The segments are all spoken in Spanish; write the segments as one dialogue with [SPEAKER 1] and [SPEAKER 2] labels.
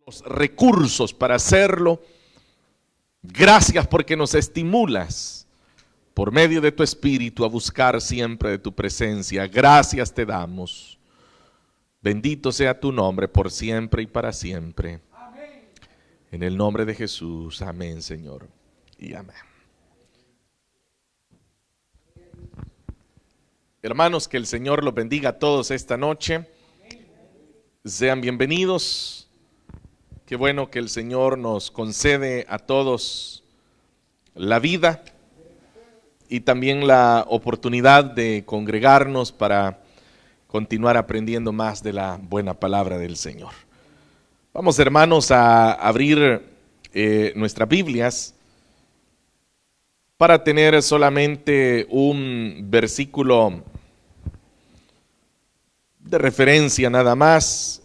[SPEAKER 1] los recursos para hacerlo. Gracias porque nos estimulas por medio de tu Espíritu a buscar siempre de tu presencia. Gracias te damos. Bendito sea tu nombre por siempre y para siempre. Amén. En el nombre de Jesús. Amén, Señor. Y amén. Hermanos, que el Señor los bendiga a todos esta noche. Sean bienvenidos. Qué bueno que el Señor nos concede a todos la vida y también la oportunidad de congregarnos para continuar aprendiendo más de la buena palabra del Señor. Vamos, hermanos, a abrir nuestras Biblias para tener solamente un versículo de referencia nada más.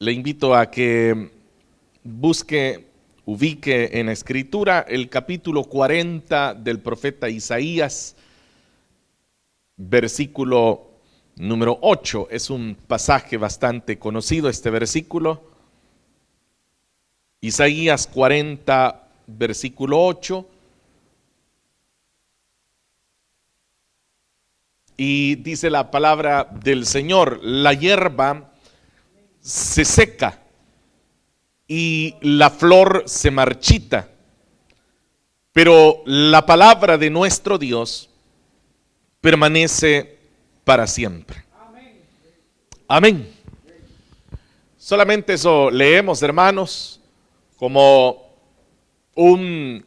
[SPEAKER 1] Le invito a que ubique en la Escritura el capítulo 40 del profeta Isaías, versículo número 8. Es un pasaje bastante conocido este versículo. Isaías 40, versículo 8. Y dice la palabra del Señor: la hierba se seca y la flor se marchita, pero la palabra de nuestro Dios permanece para siempre. Amén. Amén. Solamente eso leemos, hermanos, como un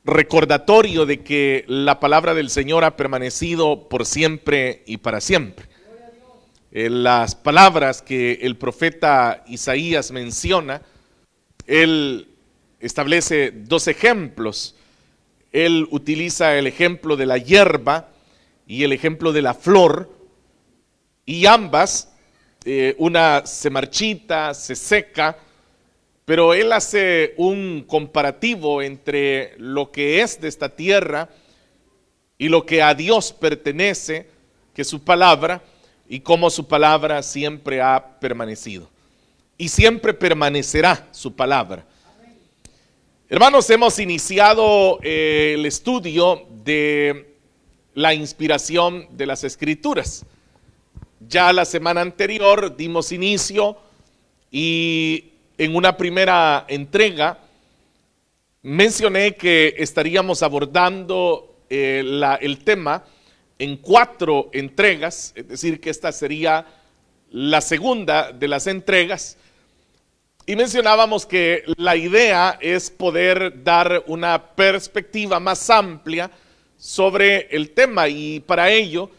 [SPEAKER 1] recordatorio de que la palabra del Señor ha permanecido por siempre y para siempre. Las palabras que el profeta Isaías menciona, él establece dos ejemplos. Él utiliza el ejemplo de la hierba y el ejemplo de la flor, y ambas, una se marchita, se seca, pero él hace un comparativo entre lo que es de esta tierra y lo que a Dios pertenece, que es su palabra, y cómo su palabra siempre ha permanecido y siempre permanecerá su palabra. Amén. Hermanos, hemos iniciado el estudio de la inspiración de las Escrituras. Ya la semana anterior dimos inicio y en una primera entrega mencioné que estaríamos abordando el tema en 4 entregas, es decir, que esta sería la segunda de las entregas, y mencionábamos que la idea es poder dar una perspectiva más amplia sobre el tema, y para ello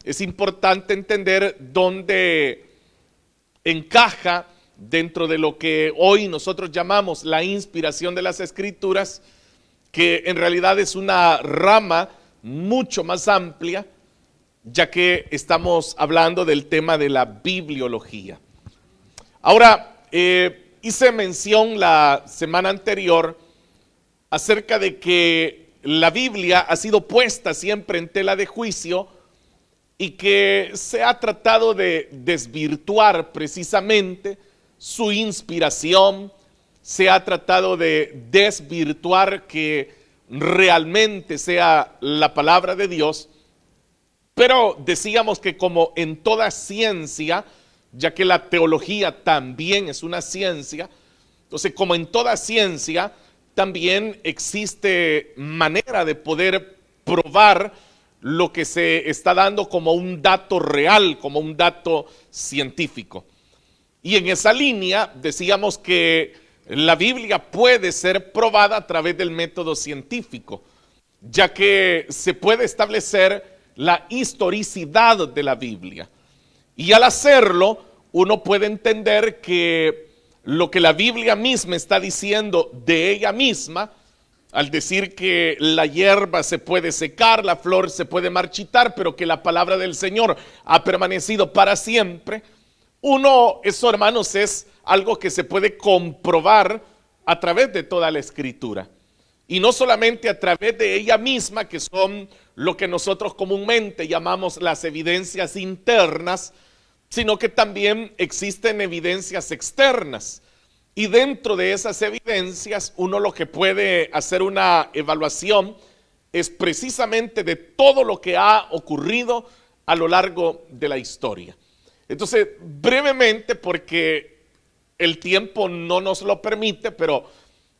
[SPEAKER 1] es importante entender dónde encaja dentro de lo que hoy nosotros llamamos la inspiración de las Escrituras, que en realidad es una rama mucho más amplia, ya que estamos hablando del tema de la bibliología. Ahora, hice mención la semana anterior acerca de que la Biblia ha sido puesta siempre en tela de juicio y que se ha tratado de desvirtuar precisamente su inspiración, se ha tratado de desvirtuar que realmente sea la palabra de Dios. Pero decíamos que como en toda ciencia, ya que la teología también es una ciencia, entonces como en toda ciencia también existe manera de poder probar lo que se está dando como un dato real, como un dato científico. Y en esa línea decíamos que la Biblia puede ser probada a través del método científico, ya que se puede establecer la historicidad de la Biblia. Y al hacerlo, uno puede entender que lo que la Biblia misma está diciendo de ella misma, al decir que la hierba se puede secar, la flor se puede marchitar, pero que la palabra del Señor ha permanecido para siempre, eso, hermanos, es algo que se puede comprobar a través de toda la Escritura. Y no solamente a través de ella misma, que son lo que nosotros comúnmente llamamos las evidencias internas, sino que también existen evidencias externas. Y dentro de esas evidencias, uno lo que puede hacer una evaluación es precisamente de todo lo que ha ocurrido a lo largo de la historia. Entonces, brevemente, porque el tiempo no nos lo permite, pero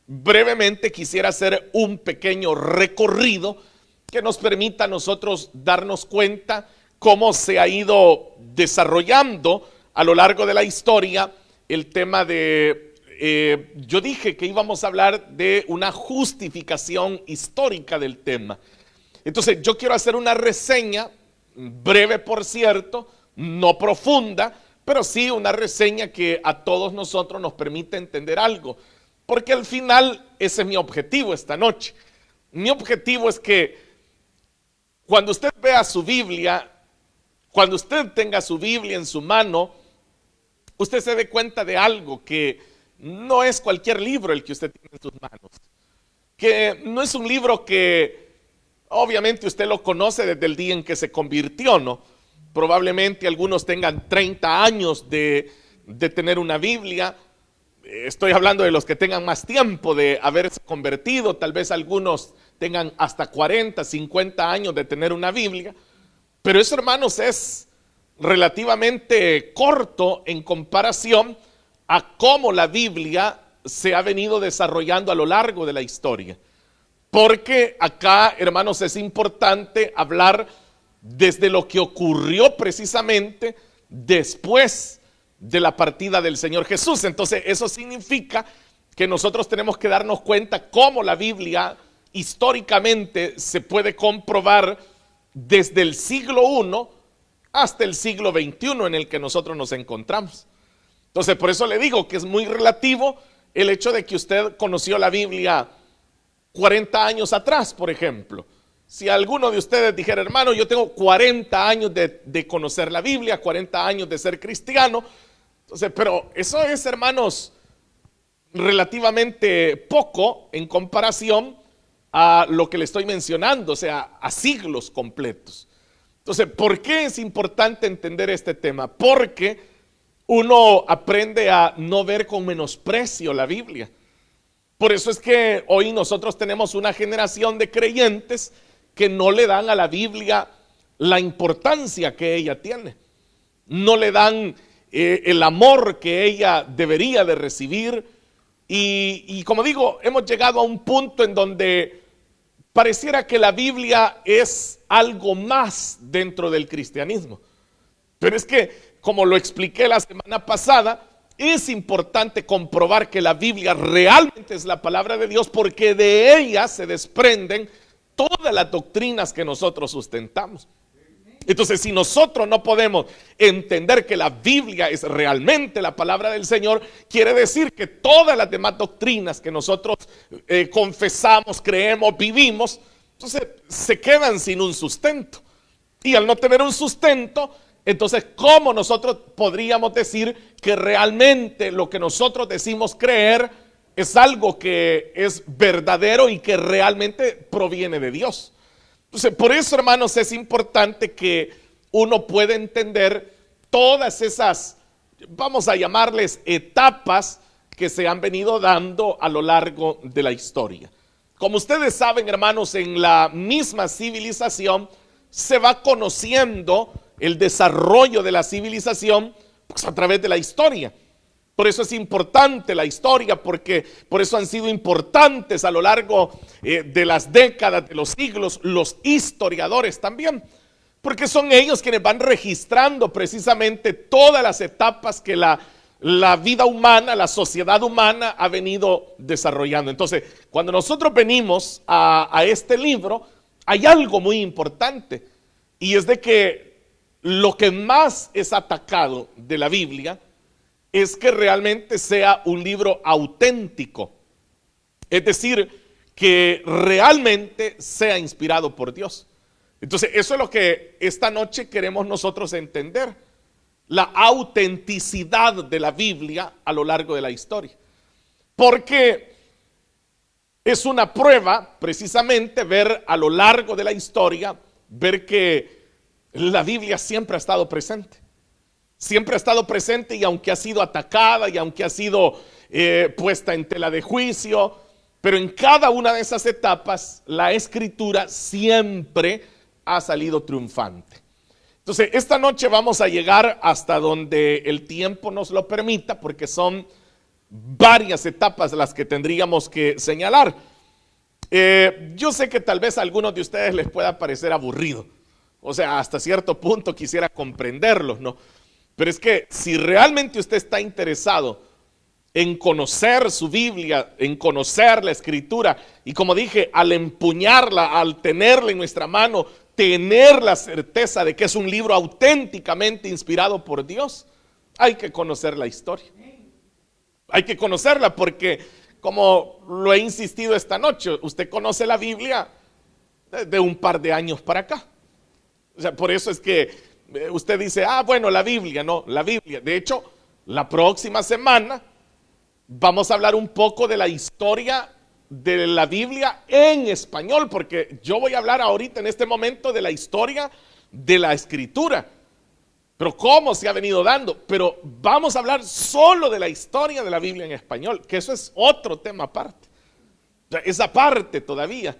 [SPEAKER 1] brevemente quisiera hacer un pequeño recorrido que nos permita a nosotros darnos cuenta cómo se ha ido desarrollando a lo largo de la historia el tema de, yo dije que íbamos a hablar de una justificación histórica del tema. Entonces yo quiero hacer una reseña, breve por cierto, no profunda, pero sí una reseña que a todos nosotros nos permite entender algo. Porque al final ese es mi objetivo esta noche. Mi objetivo es que cuando usted vea su Biblia, cuando usted tenga su Biblia en su mano, usted se dé cuenta de algo, que no es cualquier libro el que usted tiene en sus manos. Que no es un libro que obviamente usted lo conoce desde el día en que se convirtió, ¿no? Probablemente algunos tengan 30 años de tener una Biblia. Estoy hablando de los que tengan más tiempo de haberse convertido, tal vez algunos tengan hasta 40, 50 años de tener una Biblia, pero eso, hermanos, es relativamente corto en comparación a cómo la Biblia se ha venido desarrollando a lo largo de la historia. Porque acá, hermanos, es importante hablar desde lo que ocurrió precisamente después de la partida del Señor Jesús. Entonces eso significa que nosotros tenemos que darnos cuenta cómo la Biblia históricamente se puede comprobar desde el siglo I hasta el siglo XXI en el que nosotros nos encontramos. Entonces por eso le digo que es muy relativo el hecho de que usted conoció la Biblia 40 años atrás, por ejemplo. Si alguno de ustedes dijera, hermano, yo tengo 40 años de conocer la Biblia, 40 años de ser cristiano, entonces, pero eso es, hermanos, relativamente poco en comparación a lo que le estoy mencionando, o sea, a siglos completos. Entonces, ¿por qué es importante entender este tema? Porque uno aprende a no ver con menosprecio la Biblia. Por eso es que hoy nosotros tenemos una generación de creyentes que no le dan a la Biblia la importancia que ella tiene. No le dan el amor que ella debería de recibir. Y como digo, hemos llegado a un punto en donde pareciera que la Biblia es algo más dentro del cristianismo. Pero es que, como lo expliqué la semana pasada, es importante comprobar que la Biblia realmente es la palabra de Dios, porque de ella se desprenden todas las doctrinas que nosotros sustentamos. Entonces, si nosotros no podemos entender que la Biblia es realmente la palabra del Señor, quiere decir que todas las demás doctrinas que nosotros confesamos, creemos, vivimos, entonces se quedan sin un sustento. Y al no tener un sustento, entonces, ¿cómo nosotros podríamos decir que realmente lo que nosotros decimos creer es algo que es verdadero y que realmente proviene de Dios? Entonces, por eso, hermanos, es importante que uno pueda entender todas esas, vamos a llamarles etapas que se han venido dando a lo largo de la historia. Como ustedes saben, hermanos, en la misma civilización se va conociendo el desarrollo de la civilización pues, a través de la historia. Por eso es importante la historia, porque por eso han sido importantes a lo largo de las décadas, de los siglos, los historiadores también, porque son ellos quienes van registrando precisamente todas las etapas que la vida humana, la sociedad humana ha venido desarrollando. Entonces, cuando nosotros venimos a este libro, hay algo muy importante, y es de que lo que más es atacado de la Biblia es que realmente sea un libro auténtico. Es decir, que realmente sea inspirado por Dios. Entonces, eso es lo que esta noche queremos nosotros entender. La autenticidad de la Biblia a lo largo de la historia. Porque es una prueba, precisamente, ver a lo largo de la historia, ver que la Biblia siempre ha estado presente. Siempre ha estado presente, y aunque ha sido atacada y aunque ha sido puesta en tela de juicio, pero en cada una de esas etapas la Escritura siempre ha salido triunfante. Entonces, esta noche vamos a llegar hasta donde el tiempo nos lo permita, porque son varias etapas las que tendríamos que señalar. Yo sé que tal vez a algunos de ustedes les pueda parecer aburrido, o sea, hasta cierto punto quisiera comprenderlos, ¿no? Pero es que si realmente usted está interesado en conocer su Biblia, en conocer la Escritura, y como dije, al empuñarla, al tenerla en nuestra mano, tener la certeza de que es un libro auténticamente inspirado por Dios, hay que conocer la historia. Hay que conocerla porque, como lo he insistido esta noche, usted conoce la Biblia de un par de años para acá. O sea, por eso es que usted dice, bueno, la Biblia, no, la Biblia. De hecho, la próxima semana vamos a hablar un poco de la historia de la Biblia en español, porque yo voy a hablar ahorita en este momento de la historia de la Escritura, pero cómo se ha venido dando. Pero vamos a hablar solo de la historia de la Biblia en español, que eso es otro tema aparte. O sea, esa parte todavía.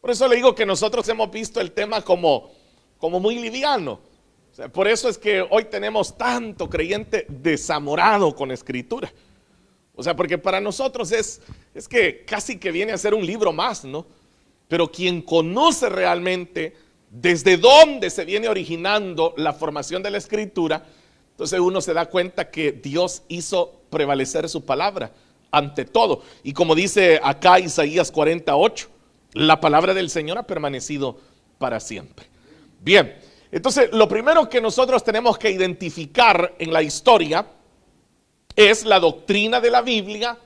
[SPEAKER 1] Por eso le digo que nosotros hemos visto el tema como muy liviano. O sea, por eso es que hoy tenemos tanto creyente desamorado con Escritura. O sea, porque para nosotros es que casi que viene a ser un libro más, ¿no? Pero quien conoce realmente desde dónde se viene originando la formación de la Escritura, entonces uno se da cuenta que Dios hizo prevalecer su palabra ante todo. Y como dice acá Isaías 48, la palabra del Señor ha permanecido para siempre. Bien, entonces lo primero que nosotros tenemos que identificar en la historia es la doctrina de la Biblia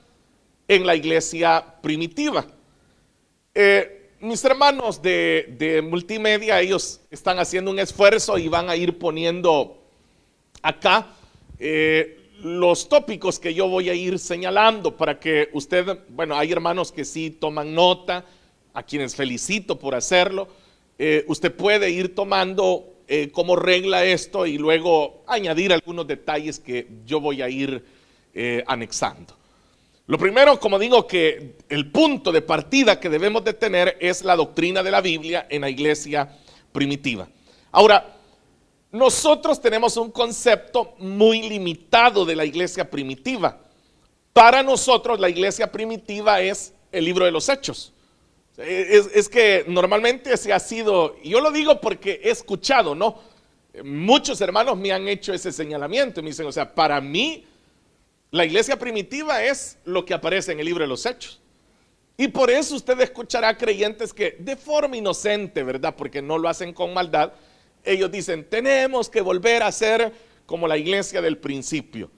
[SPEAKER 1] en la iglesia primitiva. Mis hermanos de multimedia, ellos están haciendo un esfuerzo y van a ir poniendo acá los tópicos que yo voy a ir señalando para que usted, bueno, hay hermanos que sí toman nota, a quienes felicito por hacerlo. Usted puede ir tomando como regla esto y luego añadir algunos detalles que yo voy a ir anexando. Lo primero, como digo, que el punto de partida que debemos de tener es la doctrina de la Biblia en la iglesia primitiva. Ahora, nosotros tenemos un concepto muy limitado de la iglesia primitiva. Para nosotros la iglesia primitiva es el libro de los Hechos. Es que normalmente se ha sido, y yo lo digo porque he escuchado, ¿no? Muchos hermanos me han hecho ese señalamiento y me dicen, o sea, para mí la iglesia primitiva es lo que aparece en el libro de los Hechos. Y por eso usted escuchará creyentes que de forma inocente, ¿verdad? Porque no lo hacen con maldad. Ellos dicen, tenemos que volver a ser como la iglesia del principio.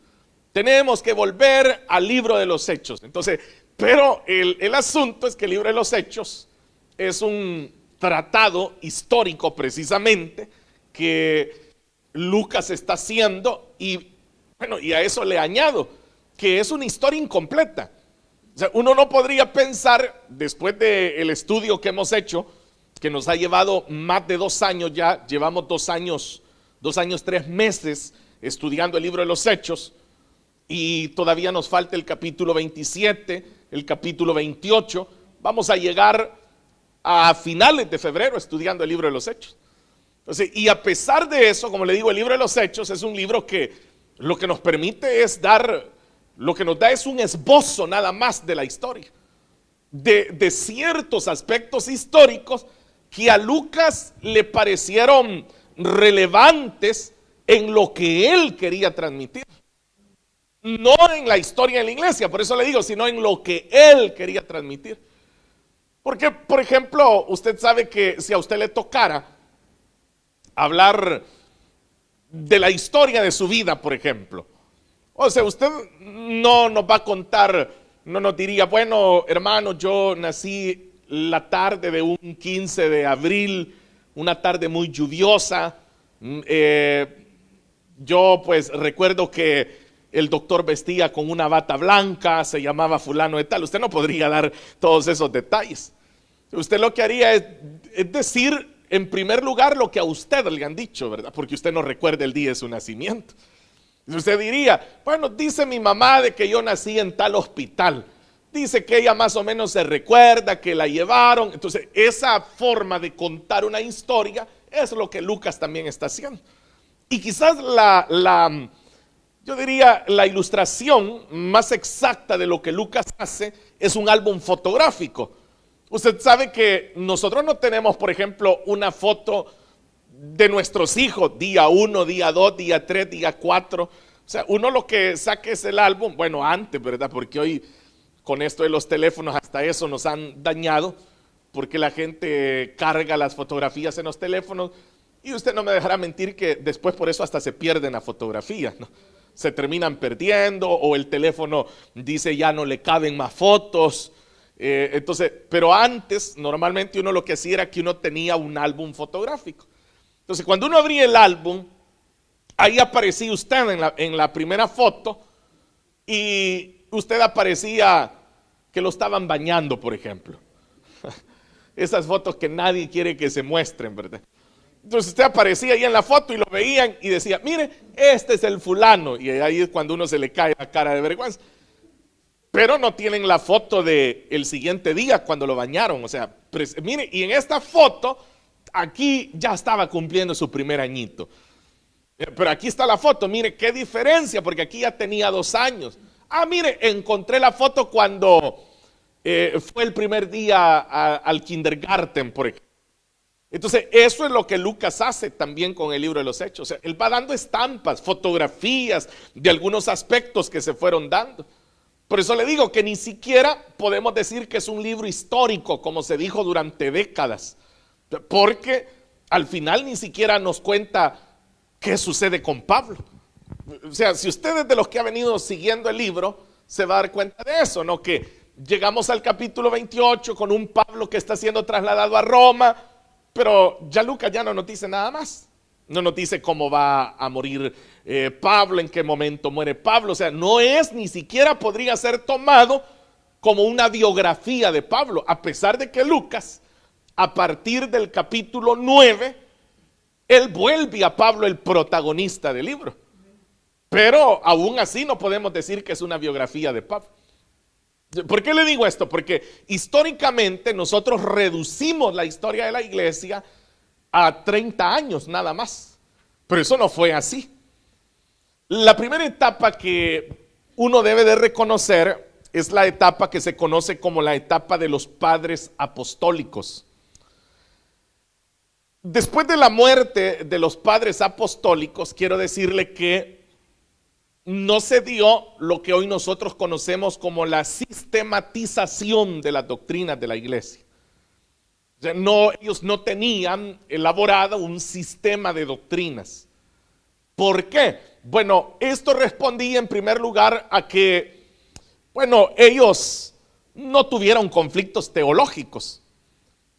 [SPEAKER 1] Tenemos que volver al libro de los Hechos. Entonces, pero el asunto es que el libro de los Hechos es un tratado histórico precisamente que Lucas está haciendo y bueno, y a eso le añado que es una historia incompleta. O sea, uno no podría pensar, después del estudio que hemos hecho, que nos ha llevado más de 2 años ya, llevamos 2 años, 3 meses estudiando el libro de los Hechos, y todavía nos falta el capítulo 27, el capítulo 28, vamos a llegar a finales de febrero estudiando el libro de los Hechos. Entonces, y a pesar de eso, como le digo, el libro de los Hechos es un libro que lo que nos permite es lo que nos da es un esbozo nada más de la historia, de ciertos aspectos históricos que a Lucas le parecieron relevantes en lo que él quería transmitir. No en la historia de la iglesia, por eso le digo, sino en lo que él quería transmitir. Porque, por ejemplo, usted sabe que si a usted le tocara hablar de la historia de su vida, por ejemplo, o sea, usted no nos va a contar, no nos diría, bueno, hermano, yo nací la tarde de un 15 de abril, una tarde muy lluviosa. Yo pues recuerdo que el doctor vestía con una bata blanca, se llamaba fulano de tal. Usted no podría dar todos esos detalles. Usted lo que haría es decir en primer lugar lo que a usted le han dicho, ¿verdad? Porque usted no recuerda el día de su nacimiento. Usted diría, bueno, dice mi mamá de que yo nací en tal hospital. Dice que ella más o menos se recuerda que la llevaron. Entonces, esa forma de contar una historia es lo que Lucas también está haciendo. Y quizás yo diría, la ilustración más exacta de lo que Lucas hace es un álbum fotográfico. Usted sabe que nosotros no tenemos, por ejemplo, una foto de nuestros hijos, día 1, día 2, día 3, día 4. O sea, uno lo que saca es el álbum, bueno, antes, ¿verdad? Porque hoy con esto de los teléfonos hasta eso nos han dañado, porque la gente carga las fotografías en los teléfonos y usted no me dejará mentir que después por eso hasta se pierden las fotografías, ¿no? Se terminan perdiendo o el teléfono dice ya no le caben más fotos. Entonces, pero antes normalmente uno lo que hacía era que uno tenía un álbum fotográfico. Entonces, cuando uno abría el álbum, ahí aparecía usted en la primera foto y usted aparecía que lo estaban bañando, por ejemplo. Esas fotos que nadie quiere que se muestren, ¿verdad? Entonces usted aparecía ahí en la foto y lo veían y decía, mire, este es el fulano. Y ahí es cuando uno se le cae la cara de vergüenza. Pero no tienen la foto del siguiente día cuando lo bañaron. O sea, mire, y en esta foto, aquí ya estaba cumpliendo su primer añito. Pero aquí está la foto, mire qué diferencia, porque aquí ya tenía 2 años. Ah, mire, encontré la foto cuando fue el primer día al kindergarten, por ejemplo. Entonces, eso es lo que Lucas hace también con el libro de los Hechos. O sea, él va dando estampas, fotografías de algunos aspectos que se fueron dando. Por eso le digo que ni siquiera podemos decir que es un libro histórico, como se dijo durante décadas. Porque al final ni siquiera nos cuenta qué sucede con Pablo. O sea, si usted es de los que ha venido siguiendo el libro, se va a dar cuenta de eso, ¿no? Que llegamos al capítulo 28 con un Pablo que está siendo trasladado a Roma, pero ya Lucas ya no nos dice nada más. No nos dice cómo va a morir Pablo, en qué momento muere Pablo. O sea, no es, ni siquiera podría ser tomado como una biografía de Pablo, a pesar de que Lucas, a partir del capítulo 9, él vuelve a Pablo el protagonista del libro. Pero aún así no podemos decir que es una biografía de Pablo. ¿Por qué le digo esto? Porque históricamente nosotros reducimos la historia de la iglesia a 30 años nada más. Pero eso no fue así. La primera etapa que uno debe de reconocer es la etapa que se conoce como la etapa de los padres apostólicos. Después de la muerte de los padres apostólicos, quiero decirle que no se dio lo que hoy nosotros conocemos como la sistematización de las doctrinas de la iglesia. O sea, ellos no tenían elaborado un sistema de doctrinas. ¿Por qué? Bueno, esto respondía en primer lugar a que, bueno, ellos no tuvieron conflictos teológicos.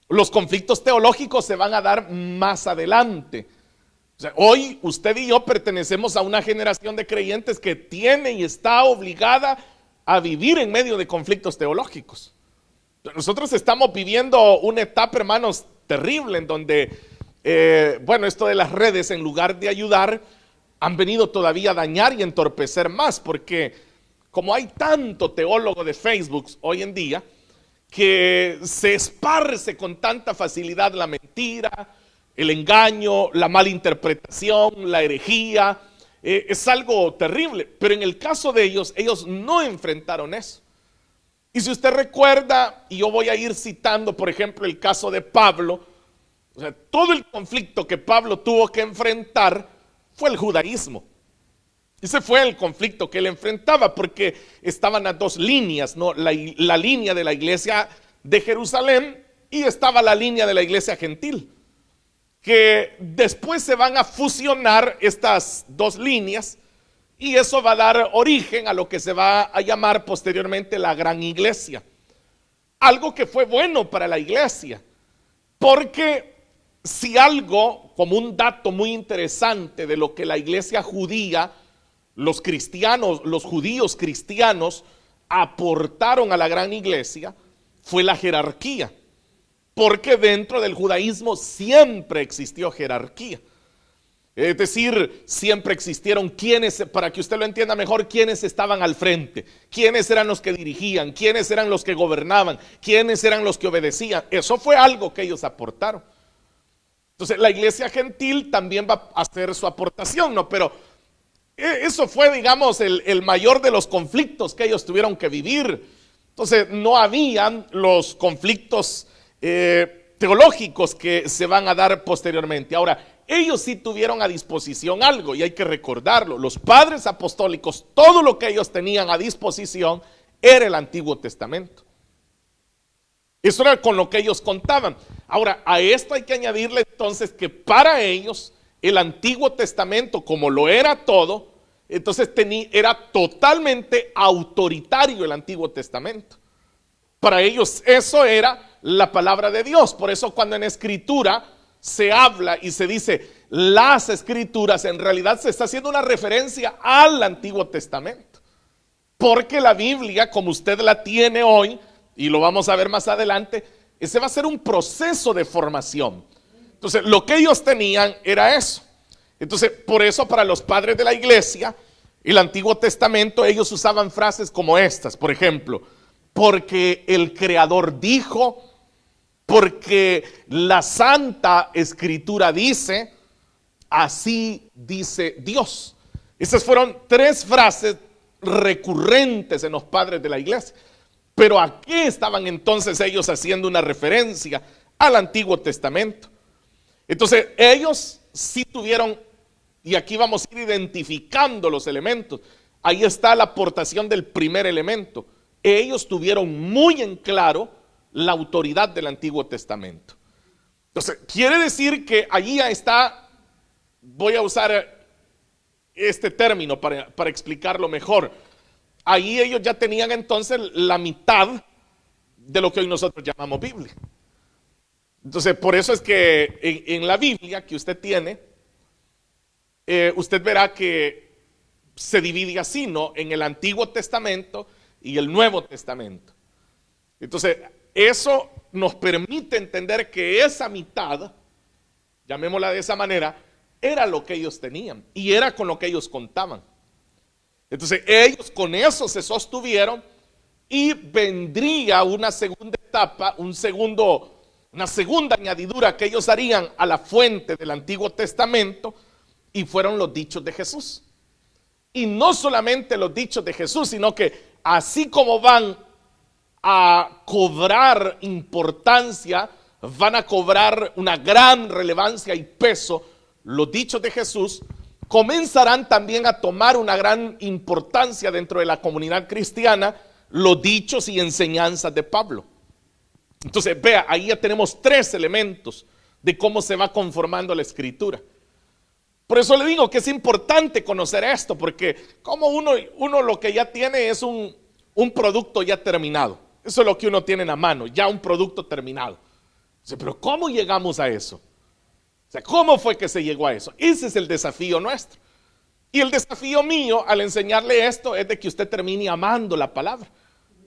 [SPEAKER 1] Los conflictos teológicos se van a dar más adelante. O sea, hoy usted y yo pertenecemos a una generación de creyentes que tiene y está obligada a vivir en medio de conflictos teológicos. Nosotros estamos viviendo una etapa, hermanos, terrible en donde, bueno, esto de las redes en lugar de ayudar, han venido todavía a dañar y entorpecer más, porque como hay tanto teólogo de Facebook hoy en día, que se esparce con tanta facilidad la mentira, el engaño, la malinterpretación, la herejía, es algo terrible. Pero en el caso de ellos no enfrentaron eso. Y si usted recuerda, y yo voy a ir citando, por ejemplo, el caso de Pablo, o sea, todo el conflicto que Pablo tuvo que enfrentar fue el judaísmo. Ese fue el conflicto que él enfrentaba, porque estaban las dos líneas, ¿no? La línea de la iglesia de Jerusalén y estaba la línea de la iglesia gentil, que después se van a fusionar estas dos líneas y eso va a dar origen a lo que se va a llamar posteriormente la gran iglesia. Algo que fue bueno para la iglesia, porque si algo, como un dato muy interesante de lo que la iglesia judía, los cristianos, los judíos cristianos aportaron a la gran iglesia, fue la jerarquía. porque dentro del judaísmo siempre existió jerarquía. Es decir, siempre existieron quienes, para que usted lo entienda mejor, quienes estaban al frente, quienes eran los que dirigían, quienes eran los que gobernaban, quienes eran los que obedecían. Eso fue algo que ellos aportaron. Entonces la iglesia gentil también va a hacer su aportación, ¿no? Pero eso fue, digamos, el mayor de los conflictos que ellos tuvieron que vivir. Entonces no habían los conflictos teológicos que se van a dar posteriormente. Ahora, ellos sí tuvieron a disposición algo, y hay que recordarlo. Los padres apostólicos, todo lo que ellos tenían a disposición era el Antiguo Testamento. Eso era con lo que ellos contaban. Ahora, a esto hay que añadirle entonces que para ellos el Antiguo Testamento, como lo era todo, entonces era totalmente autoritario el Antiguo Testamento. Para ellos eso era la palabra de Dios. Por eso cuando en Escritura se habla y se dice las Escrituras, en realidad se está haciendo una referencia al Antiguo Testamento. Porque la Biblia, como usted la tiene hoy, y lo vamos a ver más adelante, ese va a ser un proceso de formación. Entonces, lo que ellos tenían era eso. Entonces, por eso para los padres de la iglesia, el Antiguo Testamento, ellos usaban frases como estas, por ejemplo, porque el Creador dijo, porque la Santa Escritura dice, así dice Dios. Esas fueron 3 frases recurrentes en los padres de la iglesia. Pero ¿a qué estaban entonces ellos haciendo una referencia? Al Antiguo Testamento. Entonces ellos sí tuvieron, y aquí vamos a ir identificando los elementos. Ahí está la aportación del primer elemento. Ellos tuvieron muy en claro la autoridad del Antiguo Testamento. Entonces quiere decir que allí ya está, voy a usar este término para explicarlo mejor. Ahí ellos ya tenían entonces la mitad de lo que hoy nosotros llamamos Biblia. Entonces, por eso es que en la Biblia que usted tiene, usted verá que se divide así, ¿no? En el Antiguo Testamento y el Nuevo Testamento. Entonces, eso nos permite entender que esa mitad, llamémosla de esa manera, era lo que ellos tenían y era con lo que ellos contaban. Entonces ellos con eso se sostuvieron y vendría una segunda etapa, una segunda añadidura que ellos harían a la fuente del Antiguo Testamento, y fueron los dichos de Jesús. Y no solamente los dichos de Jesús, sino que así como van a cobrar importancia, van a cobrar una gran relevancia y peso los dichos de Jesús, comenzarán también a tomar una gran importancia dentro de la comunidad cristiana los dichos y enseñanzas de Pablo. Entonces vea, ahí ya tenemos 3 elementos de cómo se va conformando la Escritura. Por eso le digo que es importante conocer esto, porque como uno lo que ya tiene es un producto ya terminado. Eso es lo que uno tiene en la mano, ya un producto terminado. Pero ¿cómo llegamos a eso? O sea, ¿cómo fue que se llegó a eso? Ese es el desafío nuestro. Y el desafío mío al enseñarle esto es de que usted termine amando la palabra.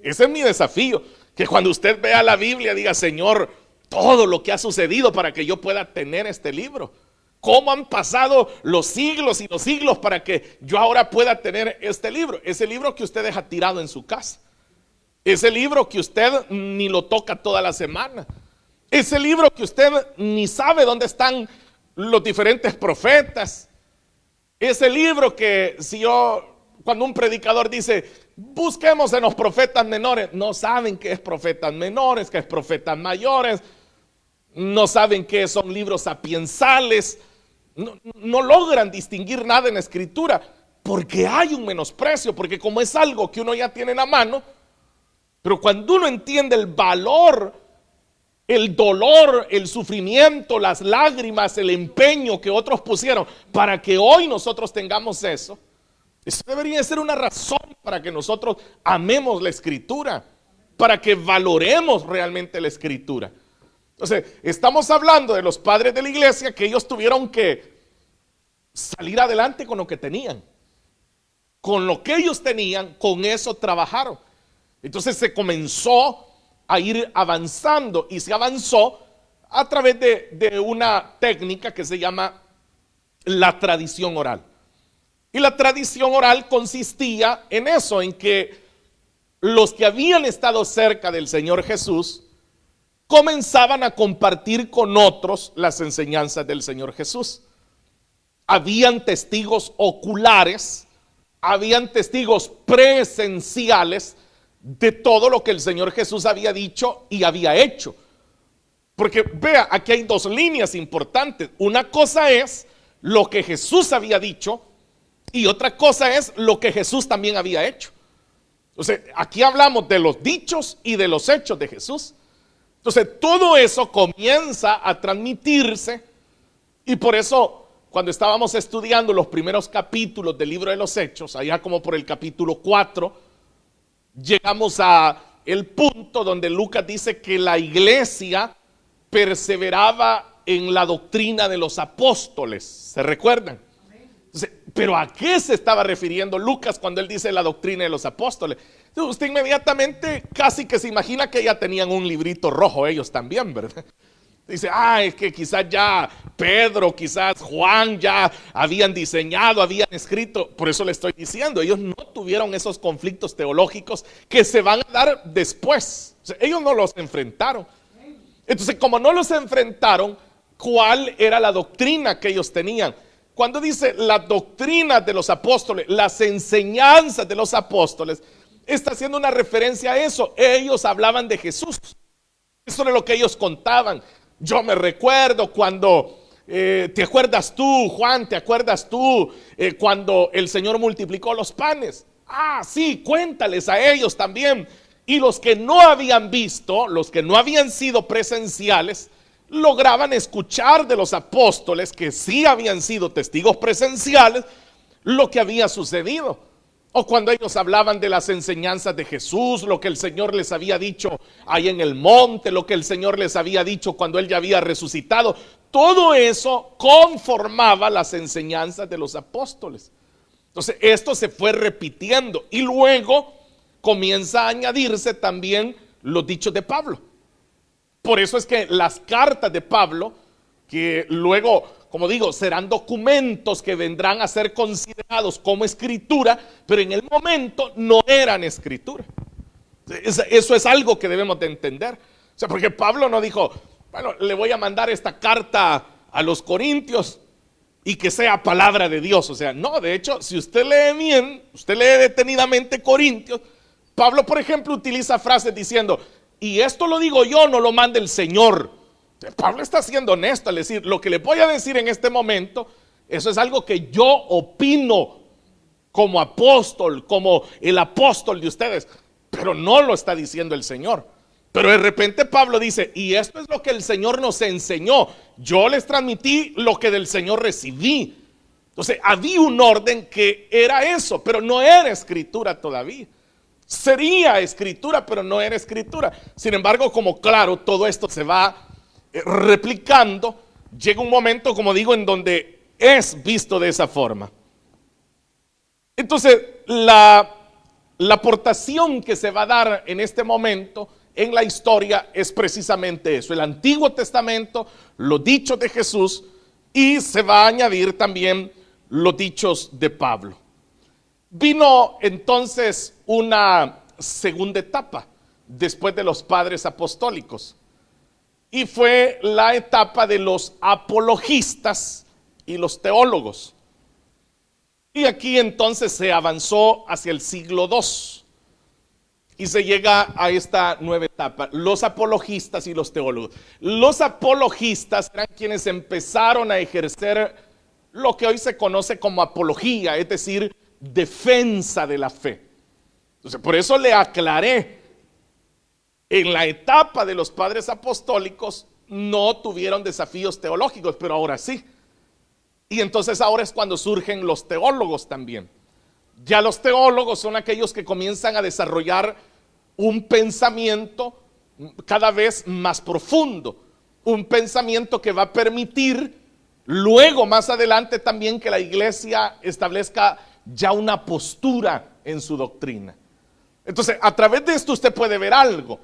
[SPEAKER 1] Ese es mi desafío. Que cuando usted vea la Biblia diga, Señor, todo lo que ha sucedido para que yo pueda tener este libro. ¿Cómo han pasado los siglos y los siglos para que yo ahora pueda tener este libro? Ese libro que usted deja tirado en su casa. Ese libro que usted ni lo toca toda la semana. Ese libro que usted ni sabe dónde están los diferentes profetas. Ese libro que cuando un predicador dice, busquemos en los profetas menores, no saben qué es profetas menores, qué es profetas mayores, no saben qué son libros sapiensales, no logran distinguir nada en la Escritura, porque hay un menosprecio, porque como es algo que uno ya tiene en la mano, pero cuando uno entiende el valor, el dolor, el sufrimiento, las lágrimas, el empeño que otros pusieron para que hoy nosotros tengamos eso debería ser una razón para que nosotros amemos la Escritura, para que valoremos realmente la Escritura. Entonces, estamos hablando de los padres de la iglesia que ellos tuvieron que salir adelante con lo que tenían. Con lo que ellos tenían, con eso trabajaron. Entonces se comenzó a ir avanzando, y se avanzó a través de una técnica que se llama la tradición oral. Y la tradición oral consistía en eso, en que los que habían estado cerca del Señor Jesús comenzaban a compartir con otros las enseñanzas del Señor Jesús. Habían testigos oculares, habían testigos presenciales de todo lo que el Señor Jesús había dicho y había hecho. Porque vea, aquí hay dos líneas importantes. Una cosa es lo que Jesús había dicho y otra cosa es lo que Jesús también había hecho. Entonces, aquí hablamos de los dichos y de los hechos de Jesús. Entonces, todo eso comienza a transmitirse, y por eso, cuando estábamos estudiando los primeros capítulos del libro de los Hechos, allá como por el capítulo 4, llegamos a el punto donde Lucas dice que la iglesia perseveraba en la doctrina de los apóstoles. ¿Se recuerdan? Entonces, ¿pero a qué se estaba refiriendo Lucas cuando él dice la doctrina de los apóstoles? Entonces, usted inmediatamente casi que se imagina que ya tenían un librito rojo ellos también, ¿verdad? Dice, es que quizás ya Pedro, quizás Juan ya habían diseñado, habían escrito. Por eso le estoy diciendo, ellos no tuvieron esos conflictos teológicos que se van a dar después. O sea, ellos no los enfrentaron. Entonces, como no los enfrentaron, ¿cuál era la doctrina que ellos tenían? Cuando dice la doctrina de los apóstoles, las enseñanzas de los apóstoles, está haciendo una referencia a eso. Ellos hablaban de Jesús. Eso era lo que ellos contaban. Yo me recuerdo cuando, ¿te acuerdas tú, Juan? ¿Te acuerdas tú cuando el Señor multiplicó los panes? Sí, cuéntales a ellos también. Y los que no habían visto, los que no habían sido presenciales, lograban escuchar de los apóstoles que sí habían sido testigos presenciales lo que había sucedido. O cuando ellos hablaban de las enseñanzas de Jesús, lo que el Señor les había dicho ahí en el monte, lo que el Señor les había dicho cuando Él ya había resucitado. Todo eso conformaba las enseñanzas de los apóstoles. Entonces esto se fue repitiendo y luego comienza a añadirse también los dichos de Pablo. Por eso es que las cartas de Pablo, que luego, como digo, serán documentos que vendrán a ser considerados como escritura, pero en el momento no eran escritura. Eso es algo que debemos de entender. O sea, porque Pablo no dijo, bueno, le voy a mandar esta carta a los corintios y que sea palabra de Dios. O sea, no, de hecho, si usted lee bien, usted lee detenidamente Corintios, Pablo, por ejemplo, utiliza frases diciendo, y esto lo digo yo, no lo manda el Señor. Pablo está siendo honesto al decir, lo que le voy a decir en este momento, eso es algo que yo opino como apóstol, como el apóstol de ustedes, pero no lo está diciendo el Señor. Pero de repente Pablo dice, y esto es lo que el Señor nos enseñó, yo les transmití lo que del Señor recibí. Entonces había un orden que era eso, pero no era escritura todavía. Sería escritura, pero no era escritura. Sin embargo, como claro, todo esto se va replicando, llega un momento, como digo, en donde es visto de esa forma. Entonces, la aportación que se va a dar en este momento en la historia es precisamente eso: el Antiguo Testamento, los dichos de Jesús, y se va a añadir también los dichos de Pablo. Vino entonces una segunda etapa después de los padres apostólicos, y fue la etapa de los apologistas y los teólogos. Y aquí entonces se avanzó hacia el siglo II y se llega a esta nueva etapa: los apologistas y los teólogos. Los apologistas eran quienes empezaron a ejercer lo que hoy se conoce como apología, es decir, defensa de la fe. Entonces, por eso le aclaré, en la etapa de los padres apostólicos no tuvieron desafíos teológicos, pero ahora sí. Y entonces ahora es cuando surgen los teólogos también. Ya los teólogos son aquellos que comienzan a desarrollar un pensamiento cada vez más profundo, un pensamiento que va a permitir luego, más adelante, también que la iglesia establezca ya una postura en su doctrina. Entonces, a través de esto usted puede ver algo.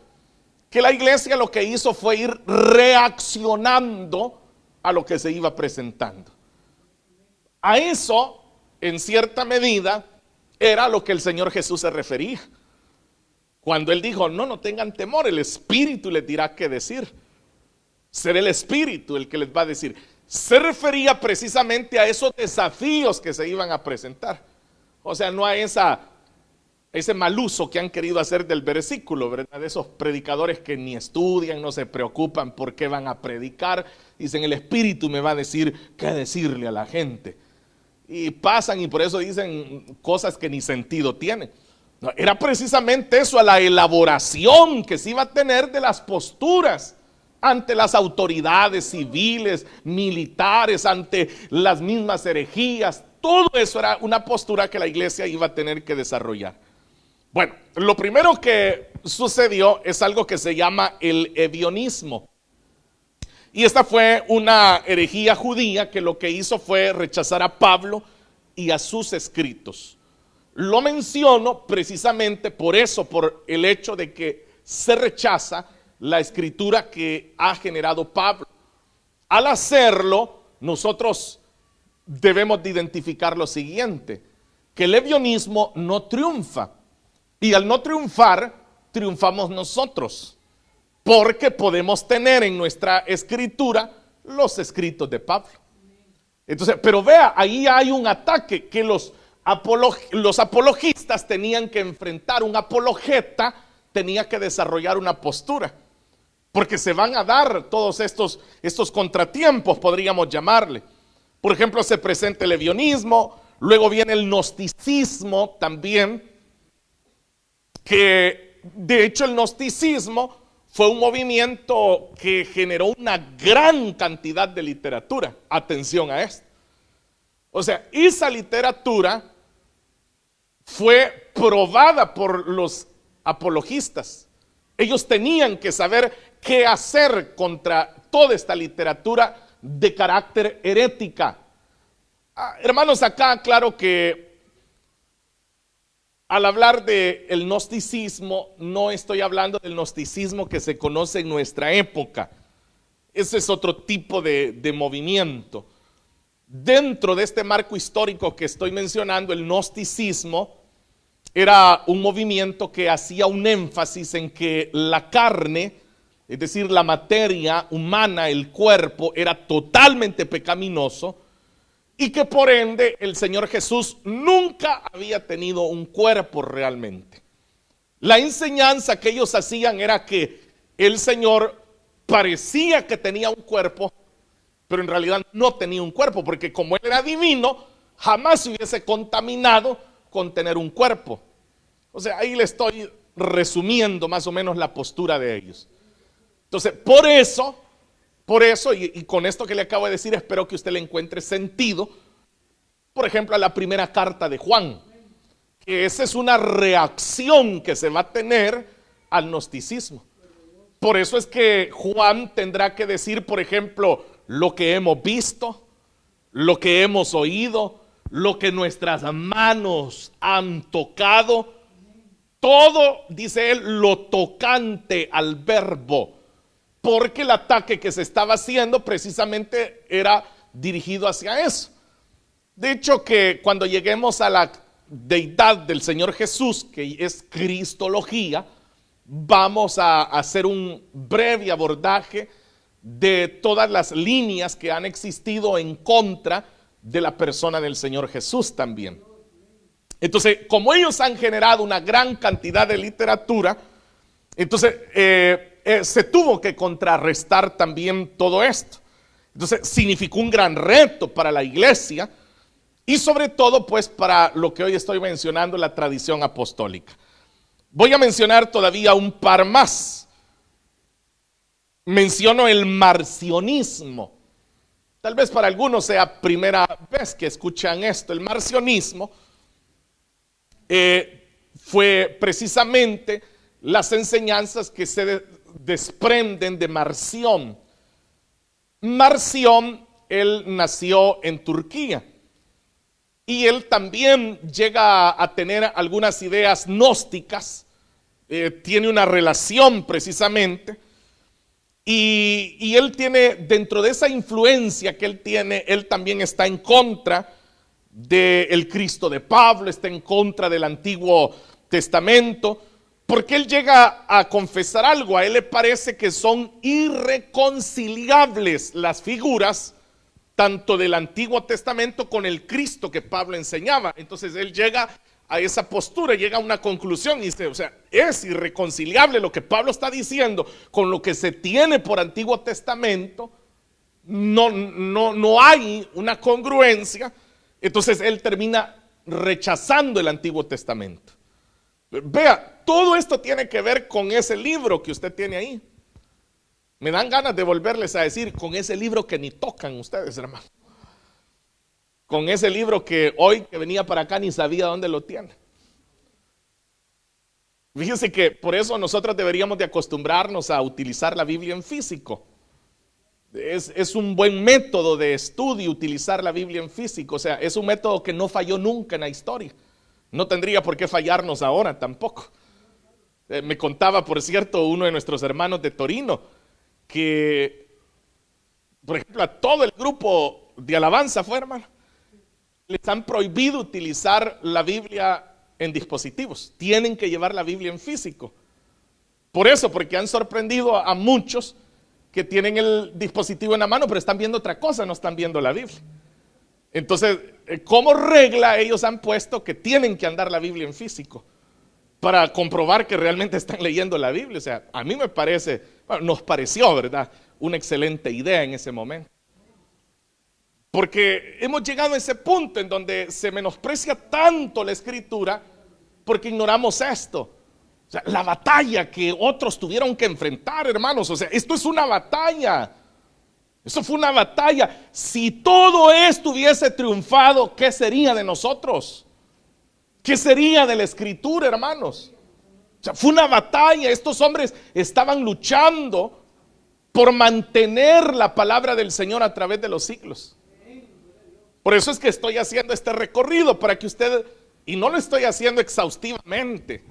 [SPEAKER 1] que la iglesia lo que hizo fue ir reaccionando a lo que se iba presentando. A eso, en cierta medida, era a lo que el Señor Jesús se refería. Cuando Él dijo, no tengan temor, el Espíritu les dirá qué decir. Será el Espíritu el que les va a decir. Se refería precisamente a esos desafíos que se iban a presentar. O sea, no a ese mal uso que han querido hacer del versículo, ¿verdad? De esos predicadores que ni estudian, no se preocupan por qué van a predicar. Dicen, el Espíritu me va a decir qué decirle a la gente. Y pasan y por eso dicen cosas que ni sentido tienen. No, era precisamente eso, a la elaboración que se iba a tener de las posturas ante las autoridades civiles, militares, ante las mismas herejías. Todo eso era una postura que la iglesia iba a tener que desarrollar. Bueno, lo primero que sucedió es algo que se llama el ebionismo. Y esta fue una herejía judía que lo que hizo fue rechazar a Pablo y a sus escritos. Lo menciono precisamente por eso, por el hecho de que se rechaza la escritura que ha generado Pablo. Al hacerlo, nosotros debemos de identificar lo siguiente, que el ebionismo no triunfa. Y al no triunfar, triunfamos nosotros. Porque podemos tener en nuestra escritura los escritos de Pablo. Entonces, pero vea, ahí hay un ataque que los apologistas tenían que enfrentar. Un apologeta tenía que desarrollar una postura. Porque se van a dar todos estos contratiempos, podríamos llamarle. Por ejemplo, se presenta el ebionismo, luego viene el gnosticismo también, que de hecho el gnosticismo fue un movimiento que generó una gran cantidad de literatura. Atención a esto. O sea, esa literatura fue probada por los apologistas. Ellos tenían que saber qué hacer contra toda esta literatura de carácter herética. Hermanos, acá claro que al hablar del gnosticismo, no estoy hablando del gnosticismo que se conoce en nuestra época. Ese es otro tipo de movimiento. Dentro de este marco histórico que estoy mencionando, el gnosticismo era un movimiento que hacía un énfasis en que la carne, es decir, la materia humana, el cuerpo, era totalmente pecaminoso y que por ende el Señor Jesús nunca había tenido un cuerpo realmente. La enseñanza que ellos hacían era que el Señor parecía que tenía un cuerpo, pero en realidad no tenía un cuerpo, porque como Él era divino, jamás se hubiese contaminado con tener un cuerpo. O sea, ahí le estoy resumiendo más o menos la postura de ellos. Entonces, por eso, y con esto que le acabo de decir, espero que usted le encuentre sentido, por ejemplo, a la primera carta de Juan, que esa es una reacción que se va a tener al gnosticismo. Por eso es que Juan tendrá que decir, por ejemplo, lo que hemos visto, lo que hemos oído, lo que nuestras manos han tocado, todo, dice él, lo tocante al verbo. Porque el ataque que se estaba haciendo precisamente era dirigido hacia eso. De hecho que cuando lleguemos a la deidad del Señor Jesús, que es cristología, vamos a hacer un breve abordaje de todas las líneas que han existido en contra de la persona del Señor Jesús también. Entonces, como ellos han generado una gran cantidad de literatura, entonces se tuvo que contrarrestar también todo esto. Entonces significó un gran reto para la iglesia y sobre todo pues para lo que hoy estoy mencionando, la tradición apostólica. Voy a mencionar todavía un par más. Menciono el marcionismo. Tal vez para algunos sea primera vez que escuchan esto. El marcionismo fue precisamente las enseñanzas que se desprenden de Marción. Marción, él nació en Turquía y él también llega a tener algunas ideas gnósticas, tiene una relación precisamente. Y él tiene, dentro de esa influencia que él tiene, él también está en contra del Cristo de Pablo, está en contra del Antiguo Testamento, porque él llega a confesar algo. A él le parece que son irreconciliables las figuras tanto del Antiguo Testamento con el Cristo que Pablo enseñaba. Entonces él llega a esa postura, llega a una conclusión y dice, o sea, es irreconciliable lo que Pablo está diciendo con lo que se tiene por Antiguo Testamento. No hay una congruencia. Entonces él termina rechazando el Antiguo Testamento. Vea, todo esto tiene que ver con ese libro que usted tiene ahí. Me dan ganas de volverles a decir, con ese libro que ni tocan ustedes, hermano. Con ese libro que hoy que venía para acá ni sabía dónde lo tiene. Fíjense que por eso nosotros deberíamos de acostumbrarnos a utilizar la Biblia en físico. Es un buen método de estudio utilizar la Biblia en físico. O sea, es un método que no falló nunca en la historia. No tendría por qué fallarnos ahora tampoco. Me contaba, por cierto, uno de nuestros hermanos de Torino, que, por ejemplo, a todo el grupo de alabanza fue, hermano, les han prohibido utilizar la Biblia en dispositivos. Tienen que llevar la Biblia en físico. Por eso, porque han sorprendido a muchos que tienen el dispositivo en la mano, pero están viendo otra cosa, no están viendo la Biblia. Entonces, como regla, ellos han puesto que tienen que andar la Biblia en físico para comprobar que realmente están leyendo la Biblia. O sea, a mí me parece, bueno, nos pareció, ¿verdad?, una excelente idea en ese momento. Porque hemos llegado a ese punto en donde se menosprecia tanto la Escritura porque ignoramos esto. O sea, la batalla que otros tuvieron que enfrentar, hermanos. O sea, esto es una batalla. Eso fue una batalla. Si todo esto hubiese triunfado, ¿qué sería de nosotros? ¿Qué sería de la Escritura, hermanos? O sea, fue una batalla. Estos hombres estaban luchando por mantener la palabra del Señor a través de los siglos. Por eso es que estoy haciendo este recorrido, para que usted, y no lo estoy haciendo exhaustivamente.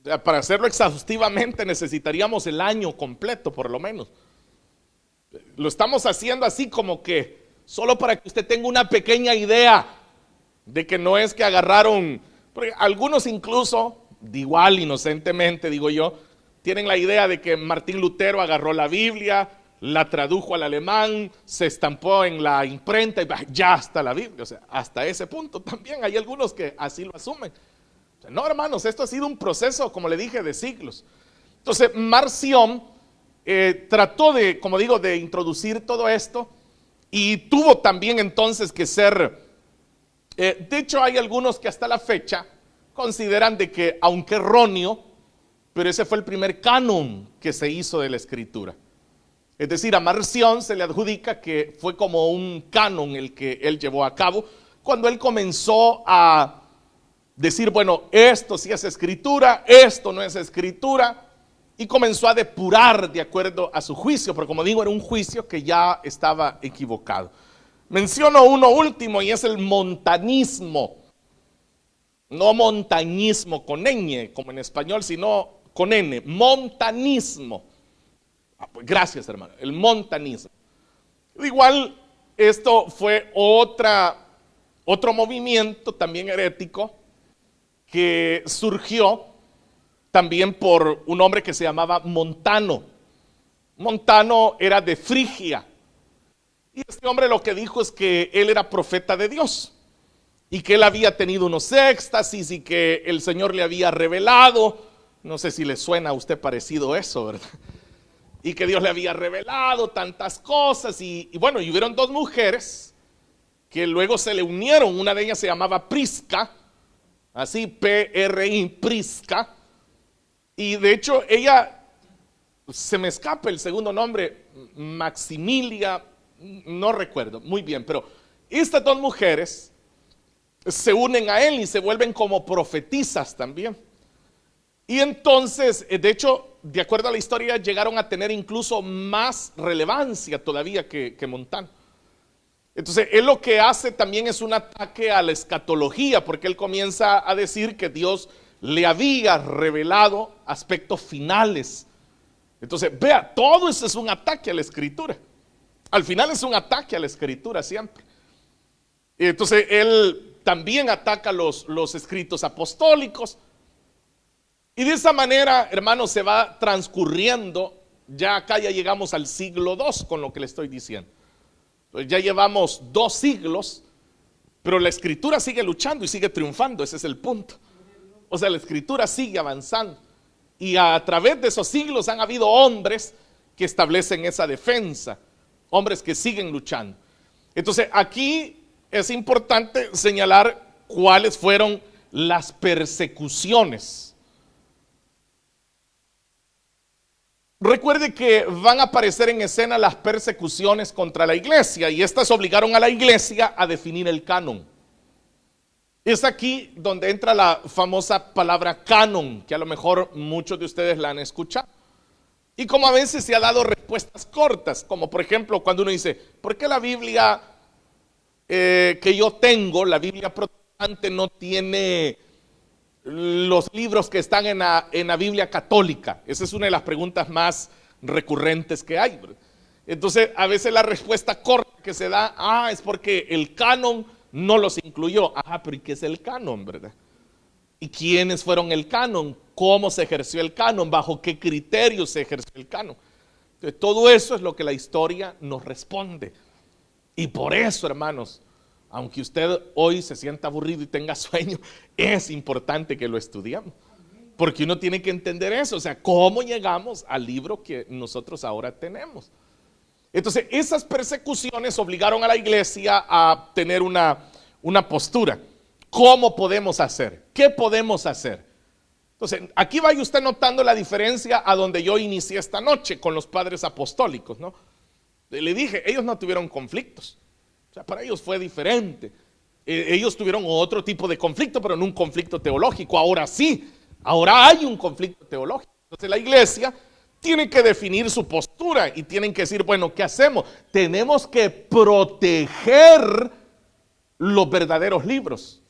[SPEAKER 1] O sea, para hacerlo exhaustivamente necesitaríamos el año completo, por lo menos. Lo estamos haciendo así como que solo para que usted tenga una pequeña idea de que no es que agarraron, porque algunos incluso, igual inocentemente digo yo, tienen la idea de que Martín Lutero agarró la Biblia, la tradujo al alemán, se estampó en la imprenta y ya está la Biblia. O sea, hasta ese punto también hay algunos que así lo asumen. O sea, no, hermanos, esto ha sido un proceso, como le dije, de siglos. Entonces, Marción trató de, como digo, de introducir todo esto y tuvo también entonces que ser, de hecho hay algunos que hasta la fecha consideran de que, aunque erróneo, pero ese fue el primer canon que se hizo de la Escritura. Es decir, a Marción se le adjudica que fue como un canon el que él llevó a cabo cuando él comenzó a decir, bueno, esto sí es Escritura, esto no es Escritura, y comenzó a depurar de acuerdo a su juicio, pero como digo, era un juicio que ya estaba equivocado. Menciono uno último y es el montanismo. No montañismo con ñ, como en español, sino con n, montanismo. Gracias, hermano, el montanismo. Igual, esto fue otro movimiento también herético que surgió también por un hombre que se llamaba Montano. Montano era de Frigia. Y este hombre lo que dijo es que él era profeta de Dios y que él había tenido unos éxtasis y que el Señor le había revelado. No sé si le suena a usted parecido eso, ¿verdad? Y que Dios le había revelado tantas cosas y bueno, y hubieron dos mujeres que luego se le unieron. Una de ellas se llamaba Prisca, así P-R-I, Prisca, y de hecho ella, se me escapa el segundo nombre, Maximilia, no recuerdo muy bien, pero estas dos mujeres se unen a él y se vuelven como profetisas también. Y entonces, de hecho, de acuerdo a la historia, llegaron a tener incluso más relevancia todavía que Montano. Entonces, él lo que hace también es un ataque a la escatología, porque él comienza a decir que Dios le había revelado aspectos finales. Entonces, vea, todo eso es un ataque a la Escritura. Al final es un ataque a la Escritura siempre. Entonces, él también ataca los escritos apostólicos. Y de esa manera, hermanos, se va transcurriendo. Ya acá ya llegamos al siglo II con lo que le estoy diciendo. Entonces, ya llevamos 2 siglos, pero la Escritura sigue luchando y sigue triunfando. Ese es el punto. O sea, la Escritura sigue avanzando. Y a través de esos siglos han habido hombres que establecen esa defensa. Hombres que siguen luchando. Entonces, aquí es importante señalar cuáles fueron las persecuciones. Recuerde que van a aparecer en escena las persecuciones contra la iglesia, y estas obligaron a la iglesia a definir el canon. Es aquí donde entra la famosa palabra canon, que a lo mejor muchos de ustedes la han escuchado. Y como a veces se ha dado respuestas cortas, como por ejemplo cuando uno dice, ¿por qué la Biblia que yo tengo, la Biblia protestante, no tiene los libros que están en la Biblia católica? Esa es una de las preguntas más recurrentes que hay. Entonces, a veces la respuesta corta que se da, es porque el canon no los incluyó. Pero ¿y qué es el canon, verdad? ¿Y quiénes fueron el canon? ¿Cómo se ejerció el canon? ¿Bajo qué criterios se ejerció el canon? Entonces, todo eso es lo que la historia nos responde. Y por eso, hermanos, aunque usted hoy se sienta aburrido y tenga sueño, es importante que lo estudiemos. Porque uno tiene que entender eso, o sea, cómo llegamos al libro que nosotros ahora tenemos. Entonces, esas persecuciones obligaron a la iglesia a tener una postura. ¿Cómo podemos hacer? ¿Qué podemos hacer? Entonces, aquí vaya usted notando la diferencia a donde yo inicié esta noche con los padres apostólicos, ¿no? Le dije, ellos no tuvieron conflictos. O sea, para ellos fue diferente. Ellos tuvieron otro tipo de conflicto, pero no un conflicto teológico. Ahora sí, ahora hay un conflicto teológico. Entonces la iglesia tiene que definir su postura y tienen que decir, bueno, ¿qué hacemos? Tenemos que proteger los verdaderos libros.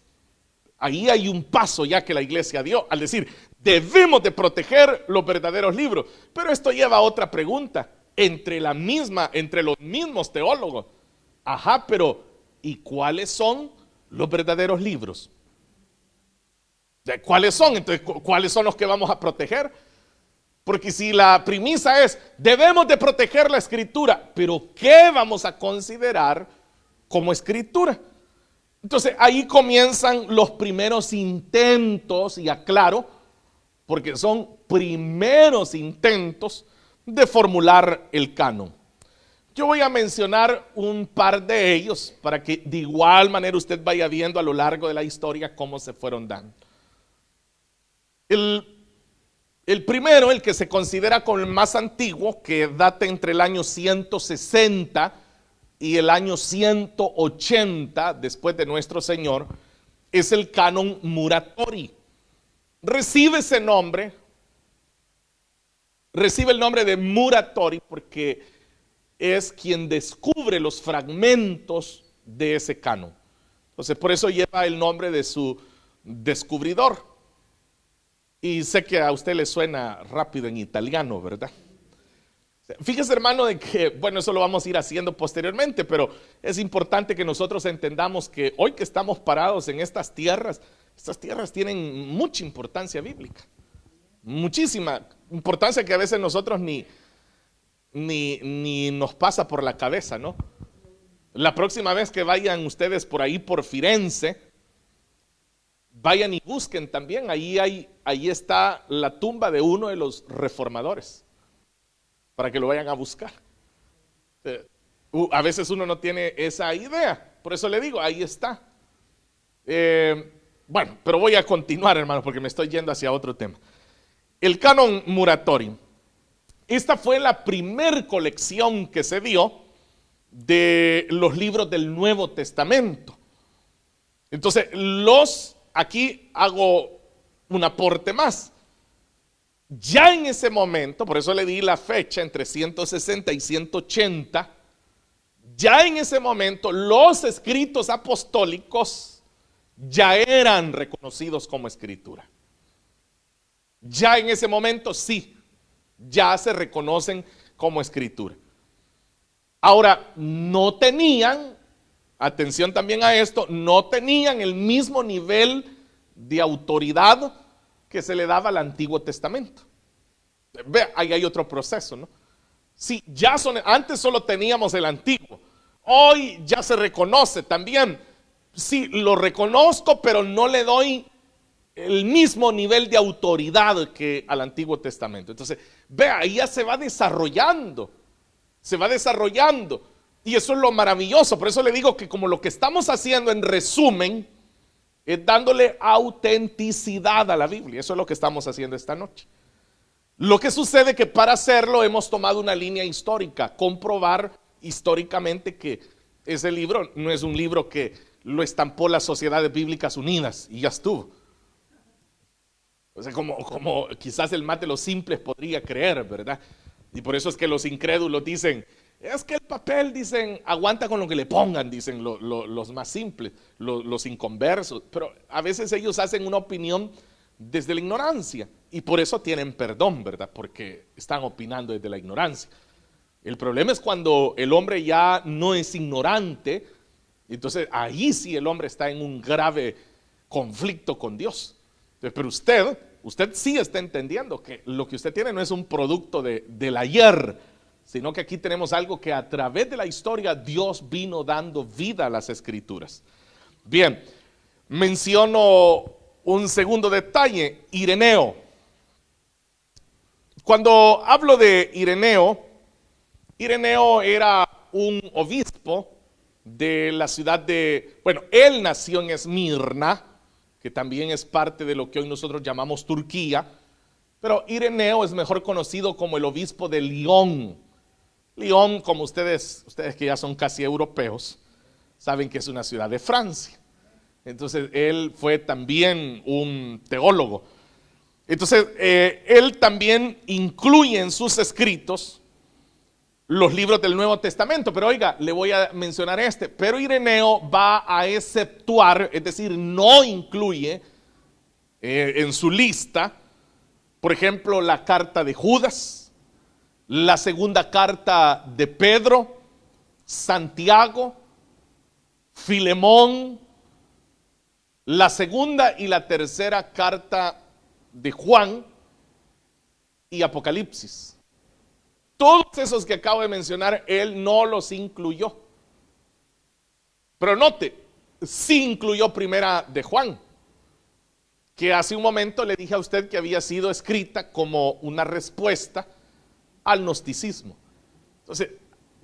[SPEAKER 1] Ahí hay un paso ya que la iglesia dio al decir, debemos de proteger los verdaderos libros. Pero esto lleva a otra pregunta entre los mismos teólogos. Pero ¿y cuáles son los verdaderos libros? ¿Cuáles son? Entonces, ¿cuáles son los que vamos a proteger? Porque si la premisa es, debemos de proteger la escritura, pero ¿qué vamos a considerar como escritura? Entonces ahí comienzan los primeros intentos, y aclaro, porque son primeros intentos de formular el canon. Yo voy a mencionar un par de ellos para que de igual manera usted vaya viendo a lo largo de la historia cómo se fueron dando. El primero, el que se considera como el más antiguo, que data entre el año 160 y el año 180 después de nuestro Señor, es el canon Muratori. Recibe ese nombre, recibe el nombre de Muratori porque es quien descubre los fragmentos de ese canon. Entonces, por eso lleva el nombre de su descubridor. Y sé que a usted le suena rápido en italiano, ¿verdad? Fíjese, hermano, de que, bueno, eso lo vamos a ir haciendo posteriormente, pero es importante que nosotros entendamos que hoy que estamos parados en estas tierras tienen mucha importancia bíblica. Muchísima importancia que a veces nosotros ni nos pasa por la cabeza, ¿no? La próxima vez que vayan ustedes por ahí por Firenze, vayan y busquen también, ahí está la tumba de uno de los reformadores, para que lo vayan a buscar. A veces uno no tiene esa idea, por eso le digo, ahí está. Bueno, pero voy a continuar, hermano, porque me estoy yendo hacia otro tema. El canon Muratori. Esta fue la primer colección que se dio de los libros del Nuevo Testamento. Entonces, aquí hago un aporte más. Ya en ese momento, por eso le di la fecha entre 160 y 180, ya en ese momento los escritos apostólicos ya eran reconocidos como escritura. Ya en ese momento sí, ya se reconocen como escritura. Ahora, no tenían, atención también a esto, no tenían el mismo nivel de autoridad que se le daba al Antiguo Testamento. Ve, ahí hay otro proceso, ¿no? Sí, antes solo teníamos el antiguo, hoy ya se reconoce también. Sí, lo reconozco, pero no le doy el mismo nivel de autoridad que al Antiguo Testamento. Entonces, vea, ahí ya se va desarrollando. Y eso es lo maravilloso. Por eso le digo que como lo que estamos haciendo en resumen es dándole autenticidad a la Biblia. Eso es lo que estamos haciendo esta noche. Lo que sucede que para hacerlo hemos tomado una línea histórica, comprobar históricamente que ese libro no es un libro que lo estampó las Sociedades Bíblicas Unidas y ya estuvo. O sea, como quizás el más de los simples podría creer, ¿verdad? Y por eso es que los incrédulos dicen, es que el papel, dicen, aguanta con lo que le pongan, dicen los más simples, los inconversos. Pero a veces ellos hacen una opinión desde la ignorancia y por eso tienen perdón, ¿verdad? Porque están opinando desde la ignorancia. El problema es cuando el hombre ya no es ignorante, entonces ahí sí el hombre está en un grave conflicto con Dios. Pero usted sí está entendiendo que lo que usted tiene no es un producto del ayer, sino que aquí tenemos algo que a través de la historia Dios vino dando vida a las escrituras. Bien, menciono un segundo detalle, Ireneo. Cuando hablo de Ireneo era un obispo de la ciudad él nació en Esmirna, que también es parte de lo que hoy nosotros llamamos Turquía, pero Ireneo es mejor conocido como el obispo de Lyon. Lyon, como ustedes que ya son casi europeos, saben que es una ciudad de Francia. Entonces él fue también un teólogo. Entonces él también incluye en sus escritos los libros del Nuevo Testamento, pero oiga, le voy a mencionar pero Ireneo va a exceptuar, es decir, no incluye en su lista, por ejemplo, la carta de Judas, la segunda carta de Pedro, Santiago, Filemón, la segunda y la tercera carta de Juan y Apocalipsis. Todos esos que acabo de mencionar, él no los incluyó. Pero note, sí incluyó primera de Juan, que hace un momento le dije a usted que había sido escrita como una respuesta al gnosticismo. Entonces,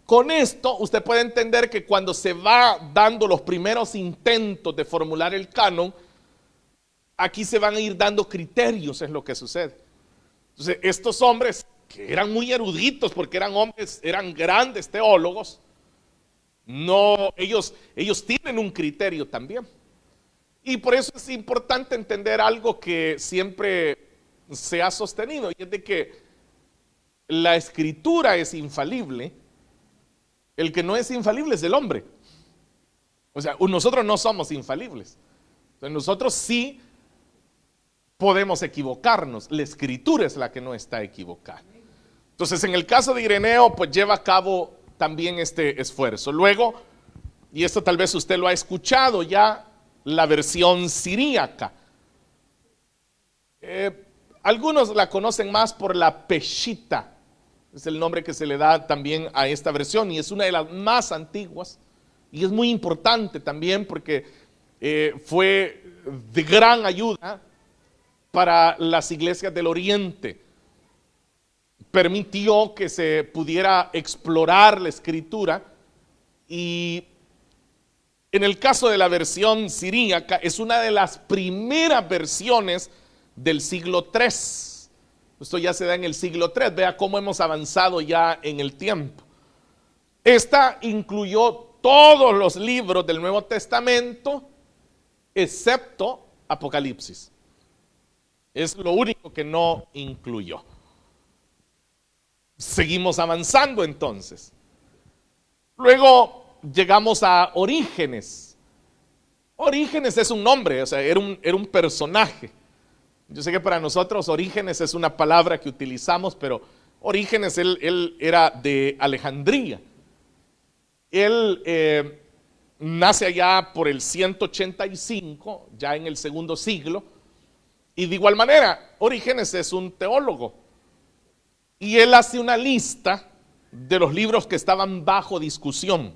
[SPEAKER 1] con esto usted puede entender que cuando se va dando los primeros intentos de formular el canon, aquí se van a ir dando criterios, es lo que sucede. Entonces, estos hombres que eran muy eruditos porque eran hombres, eran grandes teólogos, ellos tienen un criterio también. Y por eso es importante entender algo que siempre se ha sostenido, y es de que la escritura es infalible. El que no es infalible es el hombre. O sea, nosotros no somos infalibles. Entonces, nosotros sí podemos equivocarnos. La escritura es la que no está equivocada. Entonces, en el caso de Ireneo, pues lleva a cabo también este esfuerzo. Luego, y esto tal vez usted lo ha escuchado ya, la versión siríaca. Algunos la conocen más por la Peshita. Es el nombre que se le da también a esta versión y es una de las más antiguas. Y es muy importante también porque fue de gran ayuda para las iglesias del Oriente. Permitió que se pudiera explorar la escritura, y en el caso de la versión siríaca es una de las primeras versiones del siglo III. Esto ya se da en el siglo III. Vea cómo hemos avanzado ya en el tiempo. Esta incluyó todos los libros del Nuevo Testamento excepto Apocalipsis. Es lo único que no incluyó. Seguimos avanzando entonces. Luego llegamos a Orígenes. Orígenes es un nombre, o sea, era un personaje. Yo sé que para nosotros Orígenes es una palabra que utilizamos, pero Orígenes, él era de Alejandría. Él nace allá por el 185, ya en el segundo siglo, y de igual manera, Orígenes es un teólogo, y él hace una lista de los libros que estaban bajo discusión,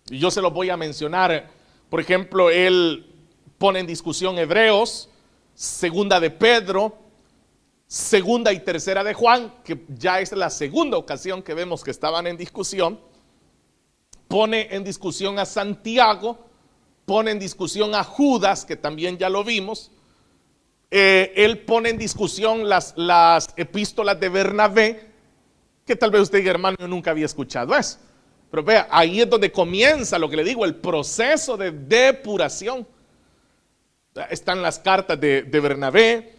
[SPEAKER 1] y yo se los voy a mencionar. Por ejemplo, él pone en discusión Hebreos, Segunda de Pedro, Segunda y Tercera de Juan, que ya es la segunda ocasión que vemos que estaban en discusión. Pone en discusión a Santiago, pone en discusión a Judas, que también ya lo vimos. Él pone en discusión las epístolas de Bernabé, que tal vez usted diga, hermano, yo nunca había escuchado eso. Pero vea, ahí es donde comienza lo que le digo, el proceso de depuración. Están las cartas de Bernabé,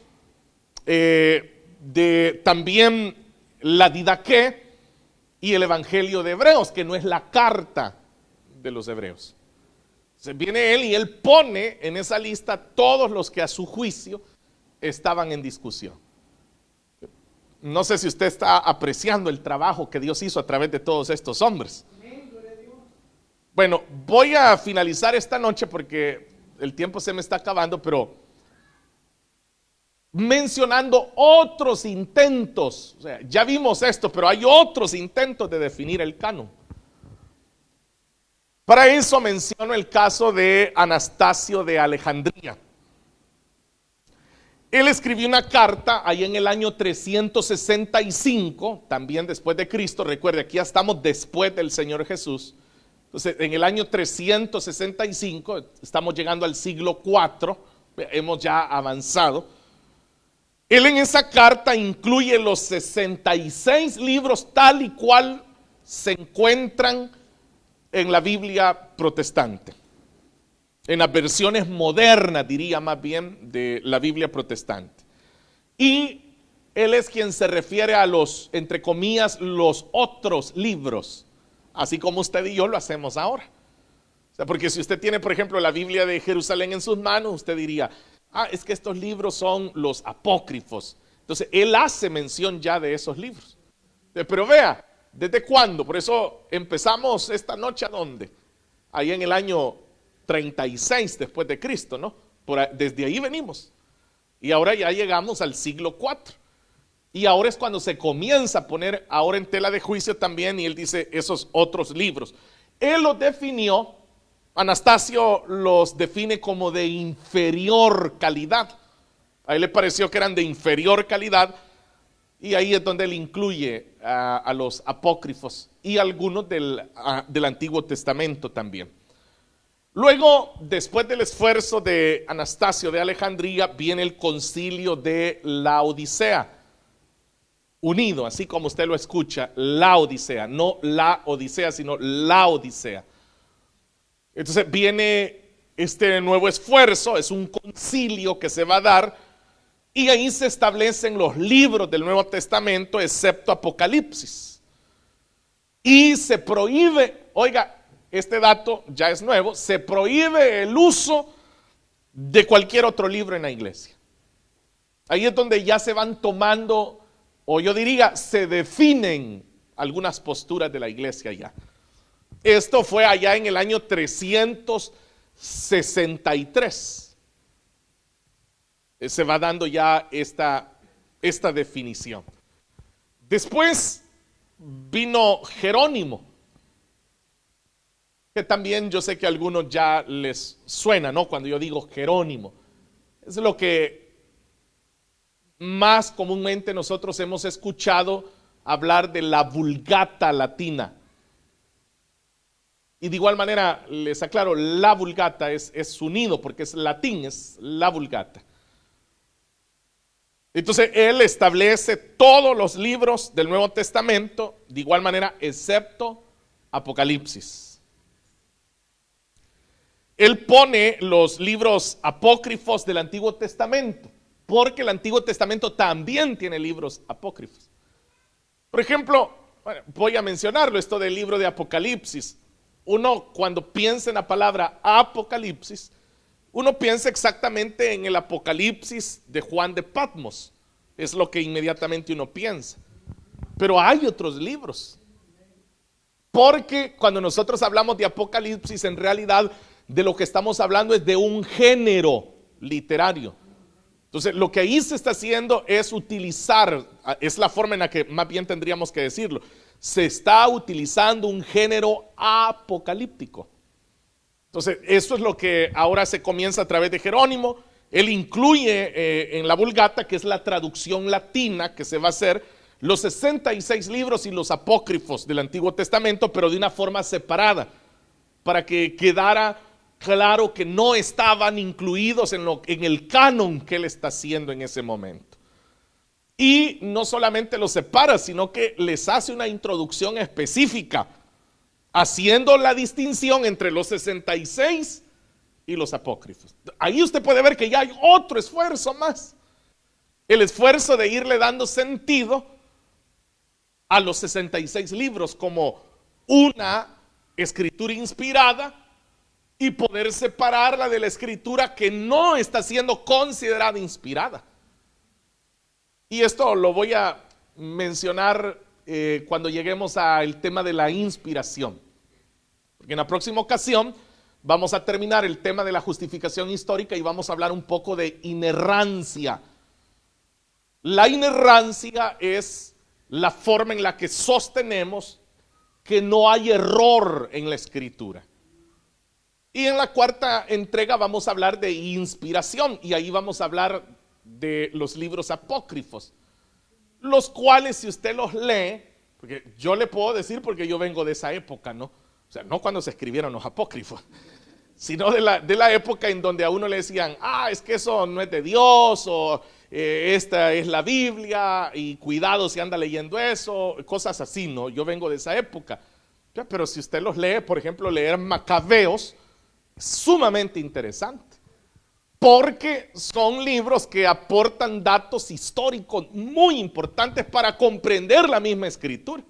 [SPEAKER 1] también la Didaqué y el Evangelio de Hebreos, que no es la carta de los hebreos. Entonces viene él y él pone en esa lista todos los que a su juicio estaban en discusión. No sé si usted está apreciando el trabajo que Dios hizo a través de todos estos hombres. Bueno, voy a finalizar esta noche porque el tiempo se me está acabando, pero mencionando otros intentos. O sea, ya vimos esto, pero hay otros intentos de definir el canon. Para eso menciono el caso de Anastasio de Alejandría. Él escribió una carta ahí en el año 365, también después de Cristo. Recuerde, aquí ya estamos después del Señor Jesús. Entonces, en el año 365, estamos llegando al siglo IV, hemos ya avanzado. Él en esa carta incluye los 66 libros tal y cual se encuentran en la Biblia protestante. En las versiones modernas, diría más bien, de la Biblia protestante. Y él es quien se refiere a los, entre comillas, los otros libros. Así como usted y yo lo hacemos ahora. O sea, porque si usted tiene, por ejemplo, la Biblia de Jerusalén en sus manos, usted diría, es que estos libros son los apócrifos. Entonces, él hace mención ya de esos libros. Pero vea, ¿desde cuándo? Por eso empezamos esta noche, ¿a dónde? Ahí en el año 36 después de Cristo, ¿no? Desde ahí venimos. Y ahora ya llegamos al siglo IV. Y ahora es cuando se comienza a poner ahora en tela de juicio también, y él dice esos otros libros. Él los definió, Anastasio los define como de inferior calidad. A él le pareció que eran de inferior calidad, y ahí es donde él incluye a los apócrifos y algunos del Antiguo Testamento también. Luego, después del esfuerzo de Anastasio de Alejandría, viene el concilio de Laodicea. Unido, así como usted lo escucha, la Odisea, no la Odisea, sino la Odisea. Entonces viene este nuevo esfuerzo, es un concilio que se va a dar, y ahí se establecen los libros del Nuevo Testamento, excepto Apocalipsis. Y se prohíbe, oiga, este dato ya es nuevo, se prohíbe el uso de cualquier otro libro en la iglesia. Ahí es donde ya se van tomando, o yo diría, se definen algunas posturas de la iglesia ya. Esto fue allá en el año 363. Se va dando ya esta definición. Después vino Jerónimo, que también yo sé que a algunos ya les suena, ¿no? Cuando yo digo Jerónimo, es lo que más comúnmente nosotros hemos escuchado hablar de la Vulgata latina. Y de igual manera les aclaro, la Vulgata es unido porque es latín, es la Vulgata. Entonces él establece todos los libros del Nuevo Testamento de igual manera, excepto Apocalipsis. Él pone los libros apócrifos del Antiguo Testamento, porque el Antiguo Testamento también tiene libros apócrifos. Por ejemplo, voy a mencionarlo, esto del libro de Apocalipsis. Uno cuando piensa en la palabra Apocalipsis, uno piensa exactamente en el Apocalipsis de Juan de Patmos. Es lo que inmediatamente uno piensa. Pero hay otros libros. Porque cuando nosotros hablamos de Apocalipsis, en realidad de lo que estamos hablando es de un género literario. Entonces, lo que ahí se está haciendo es utilizar, es la forma en la que más bien tendríamos que decirlo, se está utilizando un género apocalíptico. Entonces, eso es lo que ahora se comienza a través de Jerónimo. Él incluye en la Vulgata, que es la traducción latina que se va a hacer, los 66 libros y los apócrifos del Antiguo Testamento, pero de una forma separada, para que quedara claro que no estaban incluidos en el canon que él está haciendo en ese momento. Y no solamente los separa, sino que les hace una introducción específica, haciendo la distinción entre los 66 y los apócrifos. Ahí usted puede ver que ya hay otro esfuerzo más. El esfuerzo de irle dando sentido a los 66 libros como una escritura inspirada y poder separarla de la escritura que no está siendo considerada inspirada. Y esto lo voy a mencionar cuando lleguemos al tema de la inspiración. Porque en la próxima ocasión vamos a terminar el tema de la justificación histórica y vamos a hablar un poco de inerrancia. La inerrancia es la forma en la que sostenemos que no hay error en la escritura. Y en la cuarta entrega vamos a hablar de inspiración y ahí vamos a hablar de los libros apócrifos, los cuales si usted los lee, porque yo le puedo decir porque yo vengo de esa época, ¿no? O sea, no cuando se escribieron los apócrifos, sino de la época en donde a uno le decían, es que eso no es de Dios, o esta es la Biblia, y cuidado si anda leyendo eso, cosas así, ¿no? Yo vengo de esa época. Pero si usted los lee, por ejemplo, leer Macabeos, sumamente interesante, porque son libros que aportan datos históricos muy importantes para comprender la misma escritura.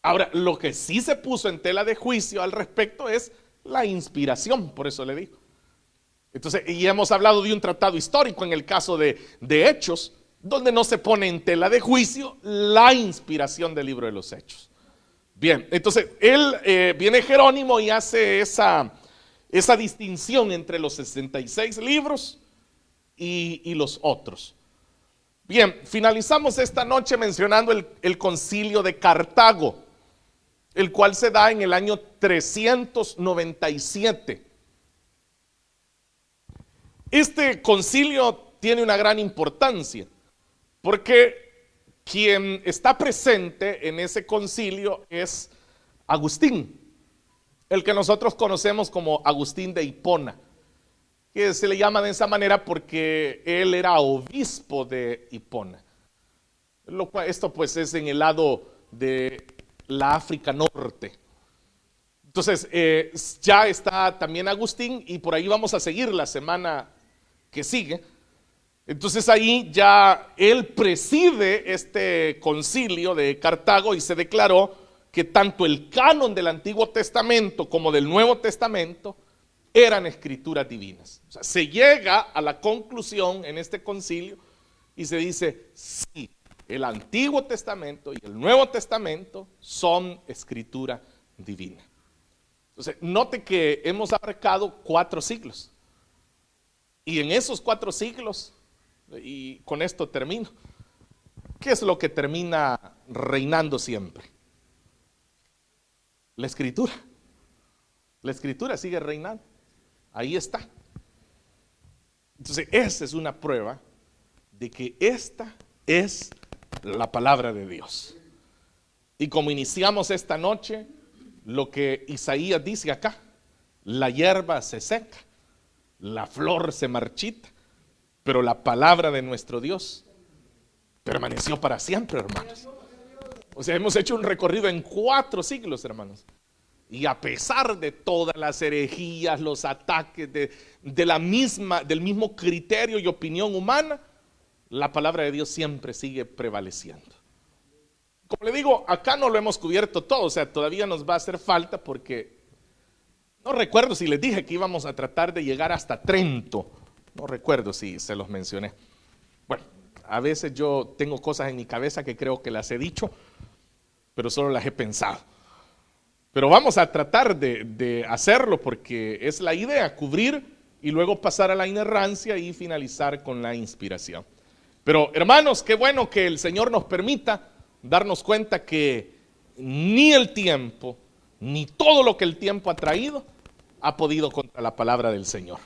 [SPEAKER 1] Ahora, lo que sí se puso en tela de juicio al respecto es la inspiración, por eso le digo. Entonces, y hemos hablado de un tratado histórico en el caso de Hechos, donde no se pone en tela de juicio la inspiración del libro de los Hechos. Bien, entonces viene Jerónimo y hace esa distinción entre los 66 libros y los otros. Bien, finalizamos esta noche mencionando el concilio de Cartago, el cual se da en el año 397. Este concilio tiene una gran importancia, porque quien está presente en ese concilio es Agustín, el que nosotros conocemos como Agustín de Hipona, que se le llama de esa manera porque él era obispo de Hipona. Esto pues es en el lado de la África Norte. Entonces ya está también Agustín y por ahí vamos a seguir la semana que sigue. Entonces ahí ya él preside este concilio de Cartago y se declaró que tanto el canon del Antiguo Testamento como del Nuevo Testamento eran escrituras divinas. O sea, se llega a la conclusión en este concilio y se dice, sí, el Antiguo Testamento y el Nuevo Testamento son escritura divina. Entonces, note que hemos abarcado 4 siglos. Y en esos 4 siglos, y con esto termino, ¿qué es lo que termina reinando siempre? La escritura. La escritura sigue reinando. Ahí está. Entonces, esa es una prueba de que esta es la palabra de Dios. Y como iniciamos esta noche, lo que Isaías dice acá, la hierba se seca, la flor se marchita, pero la palabra de nuestro Dios permaneció para siempre, hermanos. O sea, hemos hecho un recorrido en 4 siglos, hermanos. Y a pesar de todas las herejías, los ataques del mismo criterio y opinión humana, la palabra de Dios siempre sigue prevaleciendo. Como le digo, acá no lo hemos cubierto todo, o sea, todavía nos va a hacer falta porque No recuerdo si les dije que íbamos a tratar de llegar hasta Trento. No recuerdo si se los mencioné. Bueno, a veces yo tengo cosas en mi cabeza que creo que las he dicho, pero solo las he pensado. Pero vamos a tratar de hacerlo porque es la idea, cubrir y luego pasar a la inerrancia y finalizar con la inspiración. Pero hermanos, qué bueno que el Señor nos permita darnos cuenta que ni el tiempo, ni todo lo que el tiempo ha traído, ha podido contra la palabra del Señor.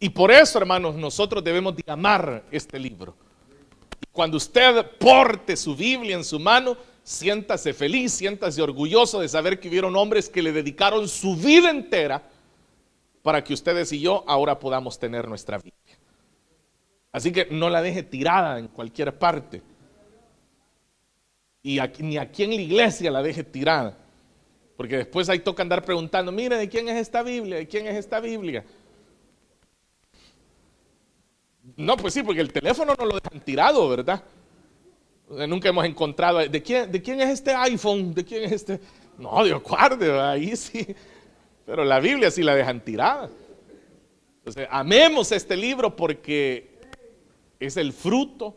[SPEAKER 1] Y por eso, hermanos, nosotros debemos de amar este libro. Y cuando usted porte su Biblia en su mano, siéntase feliz, siéntase orgulloso de saber que hubieron hombres que le dedicaron su vida entera para que ustedes y yo ahora podamos tener nuestra Biblia. Así que no la deje tirada en cualquier parte. Y ni aquí en la iglesia la deje tirada. Porque después ahí toca andar preguntando, mire, ¿de quién es esta Biblia? ¿De quién es esta Biblia? No, pues sí, porque el teléfono no lo dejan tirado, ¿verdad? Nunca hemos encontrado, ¿de quién es este iPhone? ¿De quién es este? No, Dios guarde, ahí sí. Pero la Biblia sí la dejan tirada. Entonces, amemos este libro porque es el fruto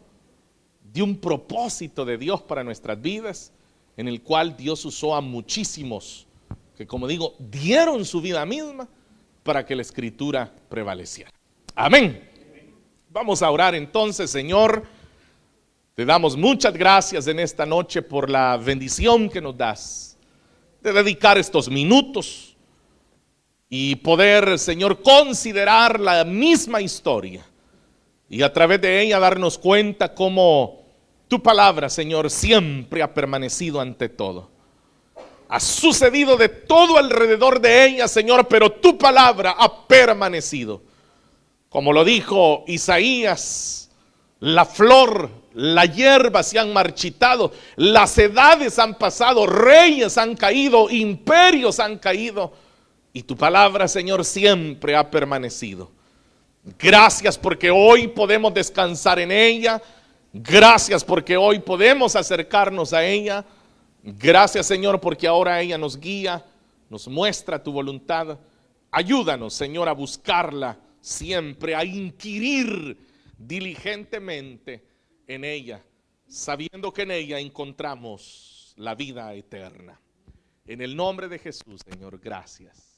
[SPEAKER 1] de un propósito de Dios para nuestras vidas, en el cual Dios usó a muchísimos que, como digo, dieron su vida misma para que la Escritura prevaleciera. Amén. Vamos a orar entonces. Señor, te damos muchas gracias en esta noche por la bendición que nos das de dedicar estos minutos y poder, Señor, considerar la misma historia y a través de ella darnos cuenta cómo tu palabra, Señor, siempre ha permanecido ante todo. Ha sucedido de todo alrededor de ella, Señor, pero tu palabra ha permanecido. Como lo dijo Isaías, la flor, la hierba se han marchitado, las edades han pasado, reyes han caído, imperios han caído, y tu palabra, Señor, siempre ha permanecido. Gracias porque hoy podemos descansar en ella. Gracias porque hoy podemos acercarnos a ella. Gracias, Señor, porque ahora ella nos guía, nos muestra tu voluntad. Ayúdanos, Señor, a buscarla siempre, a inquirir diligentemente en ella, sabiendo que en ella encontramos la vida eterna. En el nombre de Jesús, Señor, gracias.